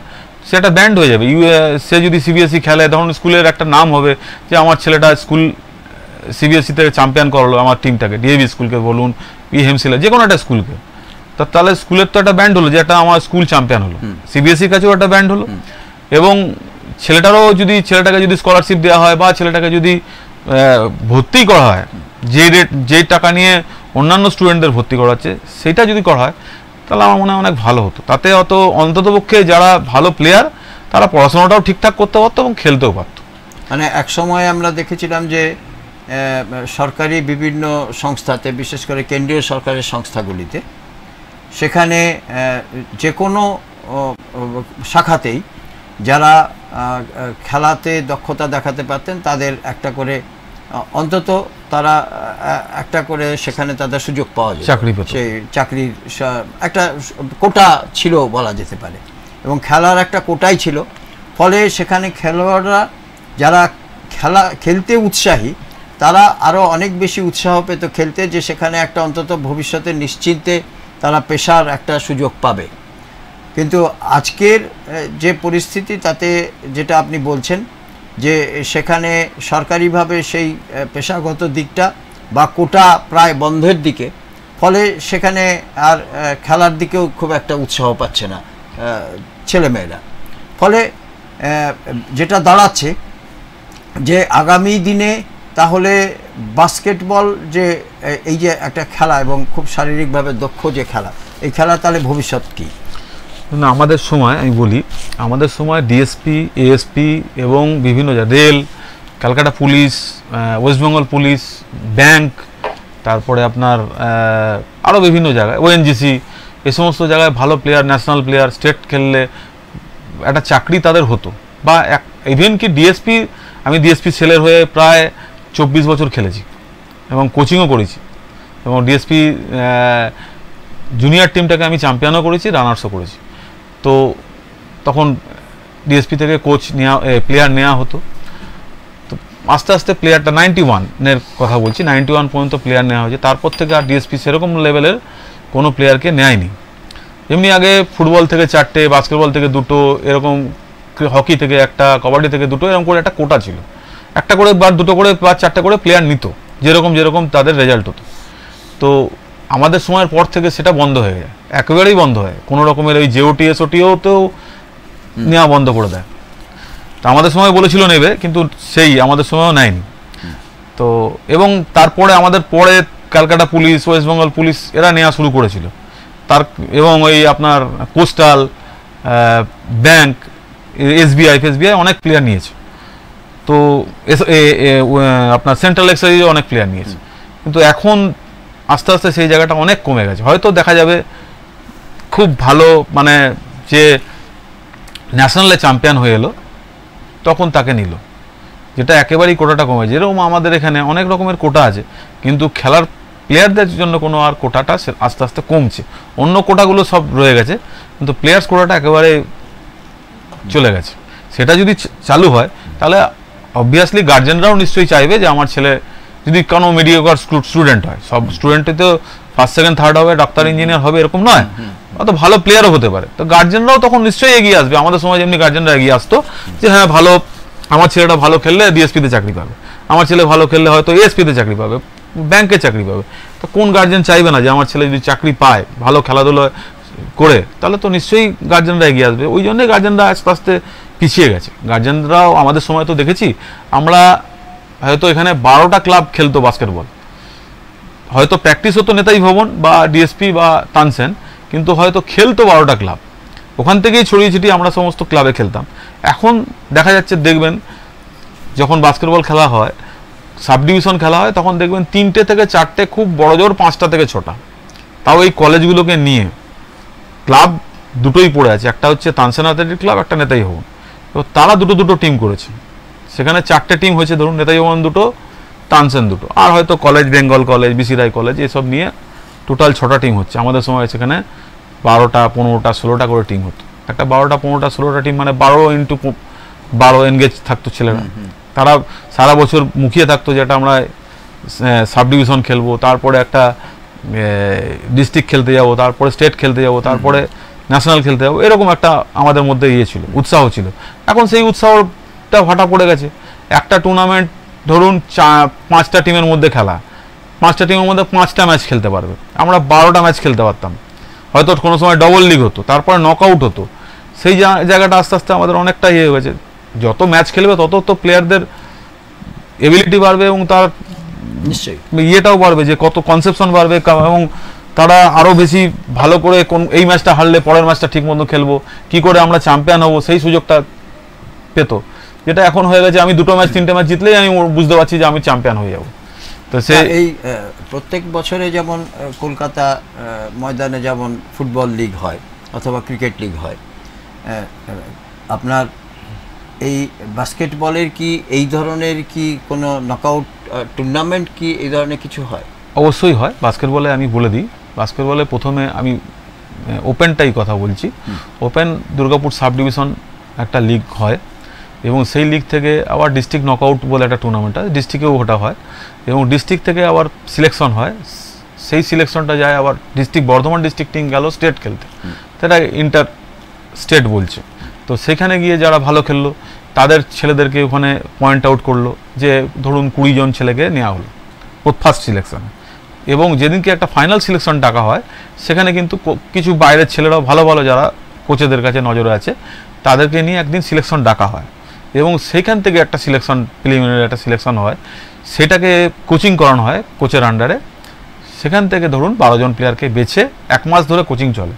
সে একটা ব্যান্ড হয়ে যাবে। সে যদি সিবিএসই খেলে, ধরুন স্কুলের একটা নাম হবে যে আমার ছেলেটা স্কুল সিবিএসই থেকে চ্যাম্পিয়ন করলো আমার টিমটাকে, ডিএভি স্কুলকে বলুন, পিএমসিলে, যে কোনো একটা স্কুলকে, তাহলে স্কুলের তো একটা ব্যান্ড হলো যে একটা আমার স্কুল চ্যাম্পিয়ন হলো, সিবিএসইর কাছেও একটা ব্যান্ড হলো। এবং ছেলেটাকে যদি স্কলারশিপ দেওয়া হয়, বা ছেলেটাকে যদি ভর্তি করা হয় যে টাকা নিয়ে অন্যান্য স্টুডেন্টদের ভর্তি করাচ্ছে, সেটা যদি করা হয়, তাহলে আমার মনে হয় অনেক ভালো হতো। তাতে অন্ততপক্ষে যারা ভালো প্লেয়ার তারা পড়াশোনাটাও ঠিকঠাক করতে পারতো এবং খেলতেও পারতো। মানে এক সময় আমরা দেখেছিলাম যে সরকারি বিভিন্ন সংস্থাতে, বিশেষ করে কেন্দ্রীয় সরকারের সংস্থাগুলিতে, সেখানে যে কোনো শাখাতেই যারা খেলাতে দক্ষতা দেখাতে পারতেন তাদের একটা করে অন্তত তারা একটা করে সেখানে তাদের সুযোগ পাওয়া যায়, সেই চাকরির একটা কোটা ছিল বলা যেতে পারে, এবং খেলার একটা কোটাই ছিল। ফলে সেখানে খেলোয়াড়রা যারা খেলতে উৎসাহী তারা আরও অনেক বেশি উৎসাহ পেত খেলতে, যে সেখানে একটা অন্তত ভবিষ্যতে নিশ্চিন্তে তারা পেশার একটা সুযোগ পাবে। কিন্তু আজকের যে পরিস্থিতি, তাতে যেটা আপনি বলছেন যে সেখানে সরকারিভাবে সেই পেশাগত দিকটা বা কোটা প্রায় বন্ধের দিকে, ফলে সেখানে আর খেলার দিকেও খুব একটা উৎসাহ পাচ্ছে না ছেলেমেয়েরা। ফলে যেটা দাঁড়াচ্ছে যে আগামী দিনে তাহলে বাস্কেটবল যে এই যে একটা খেলা এবং খুব শারীরিকভাবে দক্ষ যে খেলা, এই খেলা তাহলে ভবিষ্যৎ কী? না, আমাদের সময় আমি বলি, আমাদের সময় ডিএসপি, এএসপি এবং বিভিন্ন rail, Calcutta police, West Bengal police, bank, তারপরে আপনার আরও বিভিন্ন জায়গায় ওএনজিসি, এই সমস্ত জায়গায় ভালো প্লেয়ার, ন্যাশনাল প্লেয়ার, স্টেট খেললে একটা চাকরি তাদের হতো, বা ইভেন কি ডিএসপি, আমি ডিএসপি সেলের হয়ে প্রায় 24 বছর খেলেছি এবং কোচিংও করেছি, এবং ডিএসপি জুনিয়র টিমটাকে আমি চ্যাম্পিয়নও করেছি, রানার্সও করেছি। তো তখন ডিএসপি থেকে কোচ নেওয়া, প্লেয়ার নেওয়া হতো। তো আস্তে আস্তে প্লেয়ারটা 91-এর কথা বলছি, 91 পর্যন্ত প্লেয়ার নেওয়া হয়েছে। তারপর থেকে আর ডিএসপি সেরকম লেভেলের কোনো প্লেয়ারকে নেয়নি। এমনি আগে ফুটবল থেকে 4টে, বাস্কেটবল থেকে 2টো, এরকম হকি থেকে 1টা, কবাডি থেকে 2টো, এরকম করে একটা কোটা ছিল। 1টা করে বা 2টো করে বা 4টে করে প্লেয়ার নিত, যেরকম তাদের রেজাল্ট হতো। তো আমাদের সময়ের পর থেকে সেটা বন্ধ হয়ে যায়, একেবারেই বন্ধ হয়। কোনো রকমের ওই জেওটি এসওটিও তো নেওয়া বন্ধ করে দেয়। তো আমাদের সময় বলেছিল নেবে, কিন্তু সেই আমাদের সময়ও নেয়নি। তো এবং তারপরে আমাদের পরে Calcutta police, West Bengal police এরা নেওয়া শুরু করেছিল তার, এবং ওই আপনার কোস্টাল ব্যাংক, এসবিআই অনেক প্লেয়ার নিয়েছে। তো আপনার সেন্ট্রাল এক্সাইজে অনেক প্লেয়ার নিয়েছে। কিন্তু এখন আস্তে আস্তে সেই জায়গাটা অনেক কমে গেছে। হয়তো দেখা যাবে খুব ভালো, মানে যে ন্যাশনালে চ্যাম্পিয়ন হয়ে এলো তখন তাকে নিল, যেটা একেবারেই কোটাটা কমে। যেরকম আমাদের এখানে অনেক রকমের কোটা আছে, কিন্তু খেলার প্লেয়ারদের জন্য কোনো আর কোটাটা আস্তে আস্তে কমছে। অন্য কোটাগুলো সব রয়ে গেছে, কিন্তু প্লেয়ার্স কোটাটা একেবারে চলে গেছে। সেটা যদি চালু হয় তাহলে অবভিয়াসলি গার্জেনরাও নিশ্চয়ই চাইবে যে আমার ছেলে যদি কোনো মিডিওকার স্টুডেন্ট হয়, সব স্টুডেন্টই তো ফার্স্ট সেকেন্ড থার্ড হবে, ডাক্তার ইঞ্জিনিয়ার হবে এরকম নয়, অত ভালো প্লেয়ারও হতে পারে। তো গার্জেনরাও তখন নিশ্চয়ই এগিয়ে আসবে। আমাদের সময় যেমনি গার্জেনরা এগিয়ে আসতো যে হ্যাঁ ভালো, আমার ছেলেটা ভালো খেললে ডিএসপিতে চাকরি পাবে, আমার ছেলে ভালো খেললে হয়তো এএসপিতে চাকরি পাবে, ব্যাংকে চাকরি পাবে। তো কোন গার্জেন চাইবে না যে আমার ছেলে যদি চাকরি পায়, ভালো খেলাধুলো করে, তাহলে তো নিশ্চয়ই গার্জেনরা এগিয়ে আসবে। ওই জন্যই গার্জেনরা আস্তে আস্তে পিছিয়ে গেছে। গার্জেনরাও আমাদের সময় তো দেখেছি আমরা, হয়তো এখানে 12টা ক্লাব খেলতো বাস্কেটবল, হয়তো প্র্যাকটিস হতো নেতাজি ভবন বা ডিএসপি বা তানসেন, কিন্তু হয়তো খেলতো 12টা ক্লাব। ওখান থেকেই ছড়িয়ে ছিটিয়ে আমরা সমস্ত ক্লাবে খেলতাম। এখন দেখা যাচ্ছে, দেখবেন যখন বাস্কেটবল খেলা হয়, সাব ডিভিশন খেলা হয়, তখন দেখবেন 3টে থেকে 4টে, খুব বড় জোর 5টা থেকে 6টা, তাও এই কলেজগুলোকে নিয়ে ক্লাব দুটোই পড়ে আছে। একটা হচ্ছে তানসেন অ্যাথলেটিক ক্লাব, একটা নেতাজি ভবন। তো তারা দুটো টিম করেছে, সেখানে 4টে টিম হয়েছে, ধরুন নেতাজি ভবন 2টো, তানসেন 2টো, আর হয়তো কলেজ, বেঙ্গল কলেজ, বিসি রায় কলেজ, এসব নিয়ে টোটাল 6টা টিম হচ্ছে। আমাদের সময় সেখানে 12টা, 15টা, 16টা করে টিম হতো। একটা 12টা, 15টা, 16টা টিম মানে 12x12 এনগেজ থাকতো ছেলেরা। তারা সারা বছর মুখিয়ে থাকতো যেটা আমরা সাব ডিভিশন খেলবো, তারপরে একটা ডিস্ট্রিক্ট খেলতে যাবো, তারপরে স্টেট খেলতে যাবো, তারপরে ন্যাশনাল খেলতে যাবো, এরকম একটা আমাদের মধ্যে ইয়ে ছিল, উৎসাহ ছিল। এখন সেই উৎসাহটা ভাটা পড়ে গেছে। একটা টুর্নামেন্ট ধরুন 5টা টিমের মধ্যে খেলা, 5টা টিমের মধ্যে 5টা ম্যাচ খেলতে পারবে। আমরা 12টা ম্যাচ খেলতে পারতাম, হয়তো কোনো সময় ডবল লিগ হতো, তারপরে নকআউট হতো। সেই জায়গাটা আস্তে আস্তে আমাদের অনেকটা ইয়ে হয়ে গেছে। যত ম্যাচ খেলবে তত তো প্লেয়ারদের এবিলিটি বাড়বে, এবং তার নিশ্চয়ই ইয়েটাও বাড়বে, যে কত কনসেপশন বাড়বে, এবং তারা আরও বেশি ভালো করে এই ম্যাচটা হারলে পরের ম্যাচটা ঠিক মতো খেলবো, কি করে আমরা চ্যাম্পিয়ন হবো, সেই সুযোগটা পেতো। যেটা এখন হয়ে গেছে, আমি 2টো ম্যাচ 3টে ম্যাচ জিতলেই আমি বুঝতে পারছি যে আমি চ্যাম্পিয়ন হয়ে যাবো। তো সে এই প্রত্যেক বছরে যেমন কলকাতা ময়দানে যেমন ফুটবল লিগ হয় অথবা ক্রিকেট লিগ হয়, আপনার এই বাস্কেটবলের কি এই ধরনের কি কোনো নকআউট টুর্নামেন্ট কি এই ধরনের কিছু হয়? অবশ্যই হয়। বাস্কেটবলে আমি বলে দিই, বাস্কেটবলে প্রথমে আমি ওপেনটাই কথা বলছি। ওপেন দুর্গাপুর সাব ডিভিশন একটা লিগ হয়, এবং সেই লিগ থেকে আবার ডিস্ট্রিক্ট নকআউট বলে একটা টুর্নামেন্ট হয়, ডিস্ট্রিক্টেও ওটা হয়, এবং ডিস্ট্রিক্ট থেকে আবার সিলেকশন হয়। সেই সিলেকশনটা যায় আবার ডিস্ট্রিক্ট, বর্ধমান ডিস্ট্রিক্ট টিম গেল স্টেট খেলতে, সেটা ইন্টার স্টেট বলছে। তো সেখানে গিয়ে যারা ভালো খেললো তাদের ছেলেদেরকে ওখানে পয়েন্ট আউট করলো, যে ধরুন 20 জন ছেলেকে নেওয়া হলো ফার্স্ট সিলেকশনে, এবং যেদিনকে একটা ফাইনাল সিলেকশন ডাকা হয় সেখানে কিন্তু কিছু বাইরের ছেলেরাও ভালো ভালো যারা কোচেদের কাছে নজরে আছে তাদেরকে নিয়ে একদিন সিলেকশন ডাকা হয়, এবং সেইখান থেকে একটা সিলেকশন, প্রিলিমিনারি একটা সিলেকশন হয়, সেটাকে কোচিং করানো হয় কোচের আন্ডারে। সেখান থেকে ধরুন 12 জন প্লেয়ারকে বেছে 1 মাস ধরে কোচিং চলে,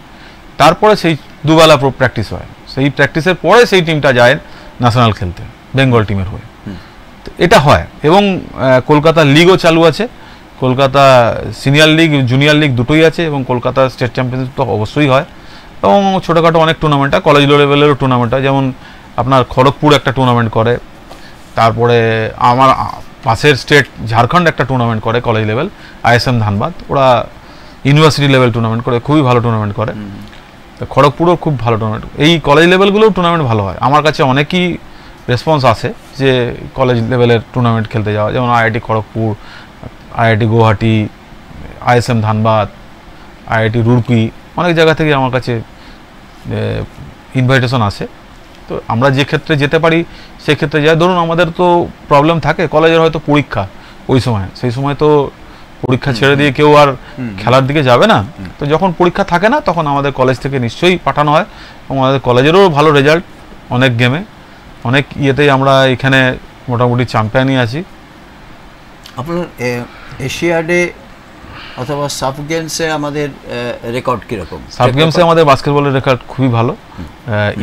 তারপরে সেই দুবেলা প্র্যাকটিস হয়। সেই প্র্যাকটিসের পরে সেই টিমটা যায় ন্যাশনাল খেলতে বেঙ্গল টিমের হয়ে। এটা হয়, এবং কলকাতা লিগও চালু আছে, Kolkata senior league, junior league দুটোই আছে, এবং কলকাতা স্টেট চ্যাম্পিয়নশিপ তো অবশ্যই হয়। এবং ছোটোখাটো অনেক টুর্নামেন্ট হয়, কলেজ লেভেলেরও টুর্নামেন্ট হয়, যেমন আপনার খড়গপুর একটা টুর্নামেন্ট করে, তারপরে আমার পাশের স্টেট ঝাড়খণ্ড একটা টুর্নামেন্ট করে কলেজ লেভেল, ISM ধানবাদ, ওরা ইউনিভার্সিটি লেভেল টুর্নামেন্ট করে, খুবই ভালো টুর্নামেন্ট করে। তো খড়গপুরও খুব ভালো টুর্নামেন্ট, এই কলেজ লেভেলগুলোও টুর্নামেন্ট ভালো হয়। আমার কাছে অনেকই রেসপন্স আসে যে কলেজ লেভেলের টুর্নামেন্ট খেলতে যাওয়া, যেমন IIT Kharagpur, IIT Guwahati, ISM Dhanbad, IIT Roorkee, অনেক জায়গা থেকে আমার কাছে ইনভাইটেশন আসে। তো আমরা যে ক্ষেত্রে যেতে পারি সেই ক্ষেত্রে যাই। ধরুন আমাদের তো প্রবলেম থাকে, কলেজের হয়তো পরীক্ষা ওই সময়, সেই সময় তো পরীক্ষা ছেড়ে দিয়ে কেউ আর খেলার দিকে যাবে না। তো যখন পরীক্ষা থাকে না তখন আমাদের কলেজ থেকে নিশ্চয়ই পাঠানো হয়, এবং আমাদের কলেজেরও ভালো রেজাল্ট অনেক গেমে, অনেক ইয়েতেই আমরা এখানে মোটামুটি চ্যাম্পিয়নই আছি। আপনার এশিয়াডে অথবা সাব গেমসে আমাদের রেকর্ড কীরকম? সাব গেমসে আমাদের বাস্কেটবলের রেকর্ড খুবই ভালো,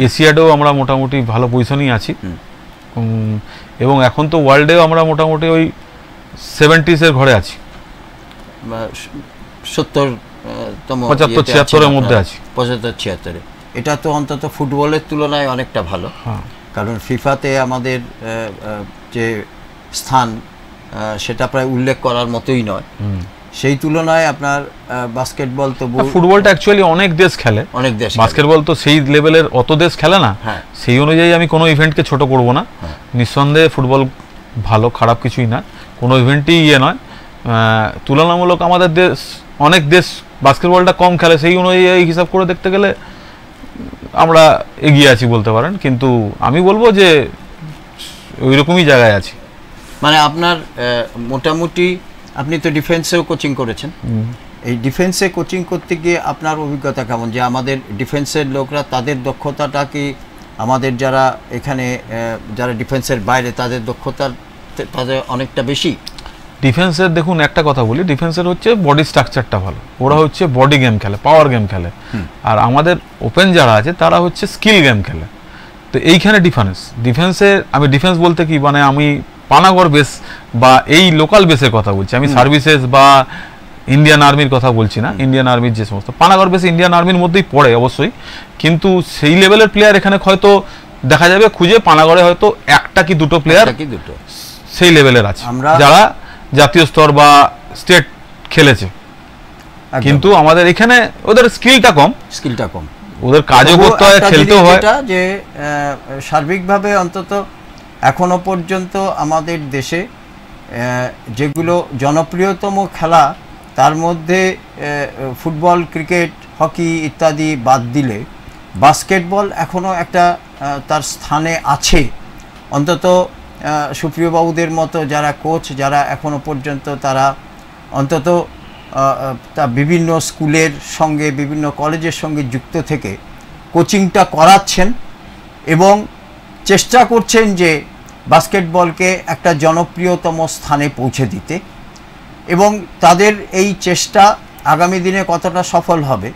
এশিয়াডেও আমরা মোটামুটি ভালো পজিশনেই আছি, এবং এখন তো ওয়ার্ল্ডেও আমরা মোটামুটি ওই 70s ঘরে আছি, 70তম 75-76-এর মধ্যে আছি, 75-76। এটা তো অন্তত ফুটবলের তুলনায় অনেকটা ভালো, কারণ ফিফাতে আমাদের যে স্থান সেটা প্রায় উল্লেখ করার মতোই নয়। সেই তুলনায় আপনার বাস্কেটবল তো, ফুটবলটা অ্যাকচুয়ালি অনেক দেশ খেলে, অনেক দেশ, বাস্কেটবল তো সেই লেভেলের অত দেশ খেলে না, সেই অনুযায়ী আমি কোনো ইভেন্টকে ছোট করব না। নিঃসন্দেহে ফুটবল ভালো, খারাপ কিছুই না, কোনো ইভেন্টই ইয়ে নয়। তুলনামূলক আমাদের দেশ, অনেক দেশ বাস্কেটবলটা কম খেলে, সেই অনুযায়ী হিসাব করে দেখতে গেলে আমরা এগিয়ে আছি বলতে পারেন, কিন্তু আমি বলবো যে ওই রকমই জায়গায় আছি। মানে আপনার মোটামুটি, আপনি তো ডিফেন্সেও কোচিং করেছেন, এই ডিফেন্সে কোচিং করতে গিয়ে আপনার অভিজ্ঞতা কেমন? যে আমাদের ডিফেন্সের লোকরা, তাদের দক্ষতাটা কি আমাদের যারা এখানে যারা ডিফেন্সের বাইরে তাদের দক্ষতার তাদের অনেকটা বেশি? ডিফেন্সের দেখুন একটা কথা বলি, ডিফেন্সের হচ্ছে বডি স্ট্রাকচারটা ভালো, ওরা হচ্ছে বডি গেম খেলে, পাওয়ার গেম খেলে, আর আমাদের ওপেন যারা আছে তারা হচ্ছে স্কিল গেম খেলে। তো এইখানে ডিফেন্সে আমি ডিফেন্স বলতে কি, মানে আমি পানাগড় বেস বা এই লোকাল বেসের কথা বলছি, আমি সার্ভিসেস বা ইন্ডিয়ান আর্মির কথা বলছি না। ইন্ডিয়ান আর্মির যে সমস্ত পানাগড় বেস ইন্ডিয়ান আর্মির মধ্যেই পড়ে অবশ্যই, কিন্তু সেই লেভেলের প্লেয়ার এখানে হয়তো দেখা যাবে খুঁজে, পানাগড়ে হয়তো একটা কি দুটো প্লেয়ার সেই লেভেলের আছে যারা জাতীয় স্তর বা স্টেট খেলেছে, কিন্তু আমাদের এখানে ওদের স্কিলটা কম, ওদের কাজও করতে হয়, খেলতেও হয়। যে সার্বিকভাবে অন্তত এখনো পর্যন্ত আমাদের দেশে যেগুলো জনপ্রিয়তম খেলা, তার মধ্যে ফুটবল, ক্রিকেট, হকি ইত্যাদি বাদ দিলে বাস্কেটবল এখনও একটা তার স্থানে আছে। অন্তত সুপ্রিয়বাবুদের মতো যারা কোচ, যারা এখনো পর্যন্ত তারা অন্তত তা বিভিন্ন স্কুলের সঙ্গে, বিভিন্ন কলেজের সঙ্গে যুক্ত থেকে কোচিংটা করাচ্ছেন এবং চেষ্টা করছেন যে বাস্কেটবলকে একটা জনপ্রিয়তম স্থানে পৌঁছে দিতে, এবং তাদের এই চেষ্টা আগামী দিনে কতটা সফল হবে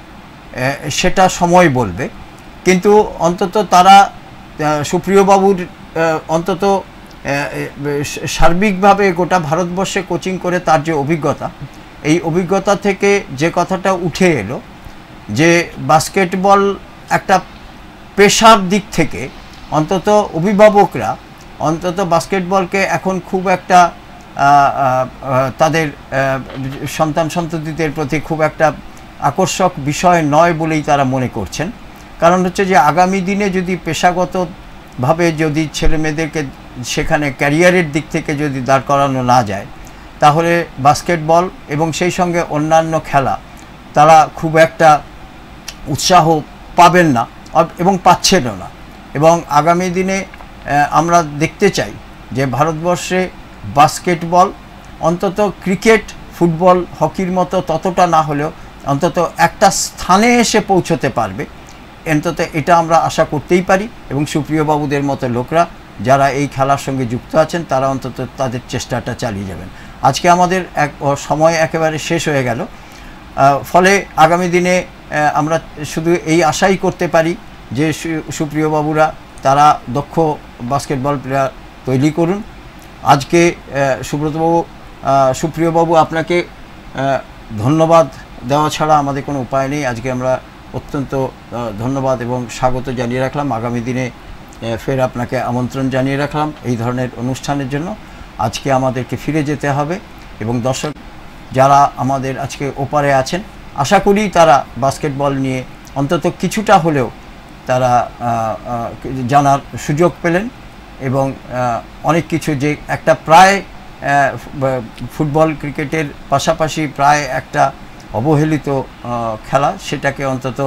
সেটা সময় বলবে। কিন্তু অন্তত তারা সুপ্রিয়বাবুর অন্তত সার্বিকভাবে গোটা ভারতবর্ষে কোচিং করে তার যে অভিজ্ঞতা, এই অভিজ্ঞতা থেকে যে কথাটা উঠে এলো যে বাস্কেটবল একটা পেশার দিক থেকে অন্তত অভিভাবকরা অন্তত বাস্কেটবলকে এখন খুব একটা তাদের সন্তান সন্ততিদের প্রতি খুব একটা আকর্ষক বিষয় নয় বলেই তারা মনে করছেন। কারণ হচ্ছে যে আগামী দিনে যদি পেশাগতভাবে যদি ছেলে মেয়েদেরকে সেখানে ক্যারিয়ারের দিক থেকে যদি দাঁড় করানো না যায়, তাহলে বাস্কেটবল এবং সেই সঙ্গে অন্যান্য খেলা তারা খুব একটা উৎসাহ পাবেন না এবং পাচ্ছেনও না। এবং আগামী দিনে আমরা দেখতে চাই যে ভারতবর্ষে বাস্কেটবল অন্তত ক্রিকেট, ফুটবল, হকির মতো ততটা না হলেও অন্তত একটা স্থানে এসে পৌঁছতে পারবে, অন্তত এটা আমরা আশা করতেই পারি। এবং সুপ্রিয়বাবুদের মতো লোকরা যারা এই খেলার সঙ্গে যুক্ত আছেন তারা অন্তত তাদের চেষ্টাটা চালিয়ে যাবেন। আজকে আমাদের সময় একেবারে শেষ হয়ে গেল, ফলে আগামী দিনে আমরা শুধু এই আশাই করতে পারি যে সুপ্রিয়বাবুরা তারা দক্ষ বাস্কেটবল প্লেয়ার তৈরি করুন। আজকে সুপ্রিয়বাবু আপনাকে ধন্যবাদ দেওয়া ছাড়া আমাদের কোনো উপায় নেই। আজকে আমরা অত্যন্ত ধন্যবাদ এবং স্বাগত জানিয়ে রাখলাম। আগামী দিনে ফের আপনাকে আমন্ত্রণ জানিয়ে রাখলাম এই ধরনের অনুষ্ঠানের জন্য। আজকে আমাদেরকে ফিরে যেতে হবে এবং দর্শক যারা আমাদের আজকে ওপারে আছেন, আশা করি তারা বাস্কেটবল নিয়ে অন্তত কিছুটা হলেও তারা জানার সুযোগ পেলেন এবং অনেক কিছু যে একটা প্রায় ফুটবল ক্রিকেটের পাশাপাশি প্রায় একটা অবহেলিত খেলা, সেটাকে অন্তত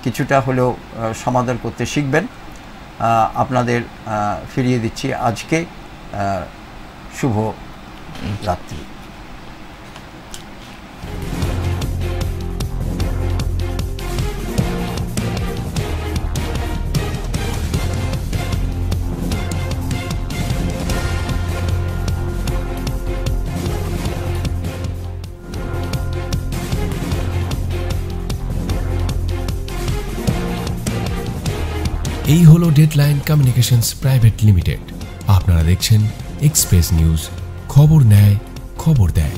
কিছুটা হলেও সমাদর করতে শিখবেন। আপনাদের ফিরিয়ে দিচ্ছি আজকে। শুভ রাত্রি। এই হলো ডেডলাইন কমিউনিকেশনস প্রাইভেট লিমিটেড। আপনারা দেখছেন এক্সপ্রেস নিউজ, খবর নেয় খবর দেয়।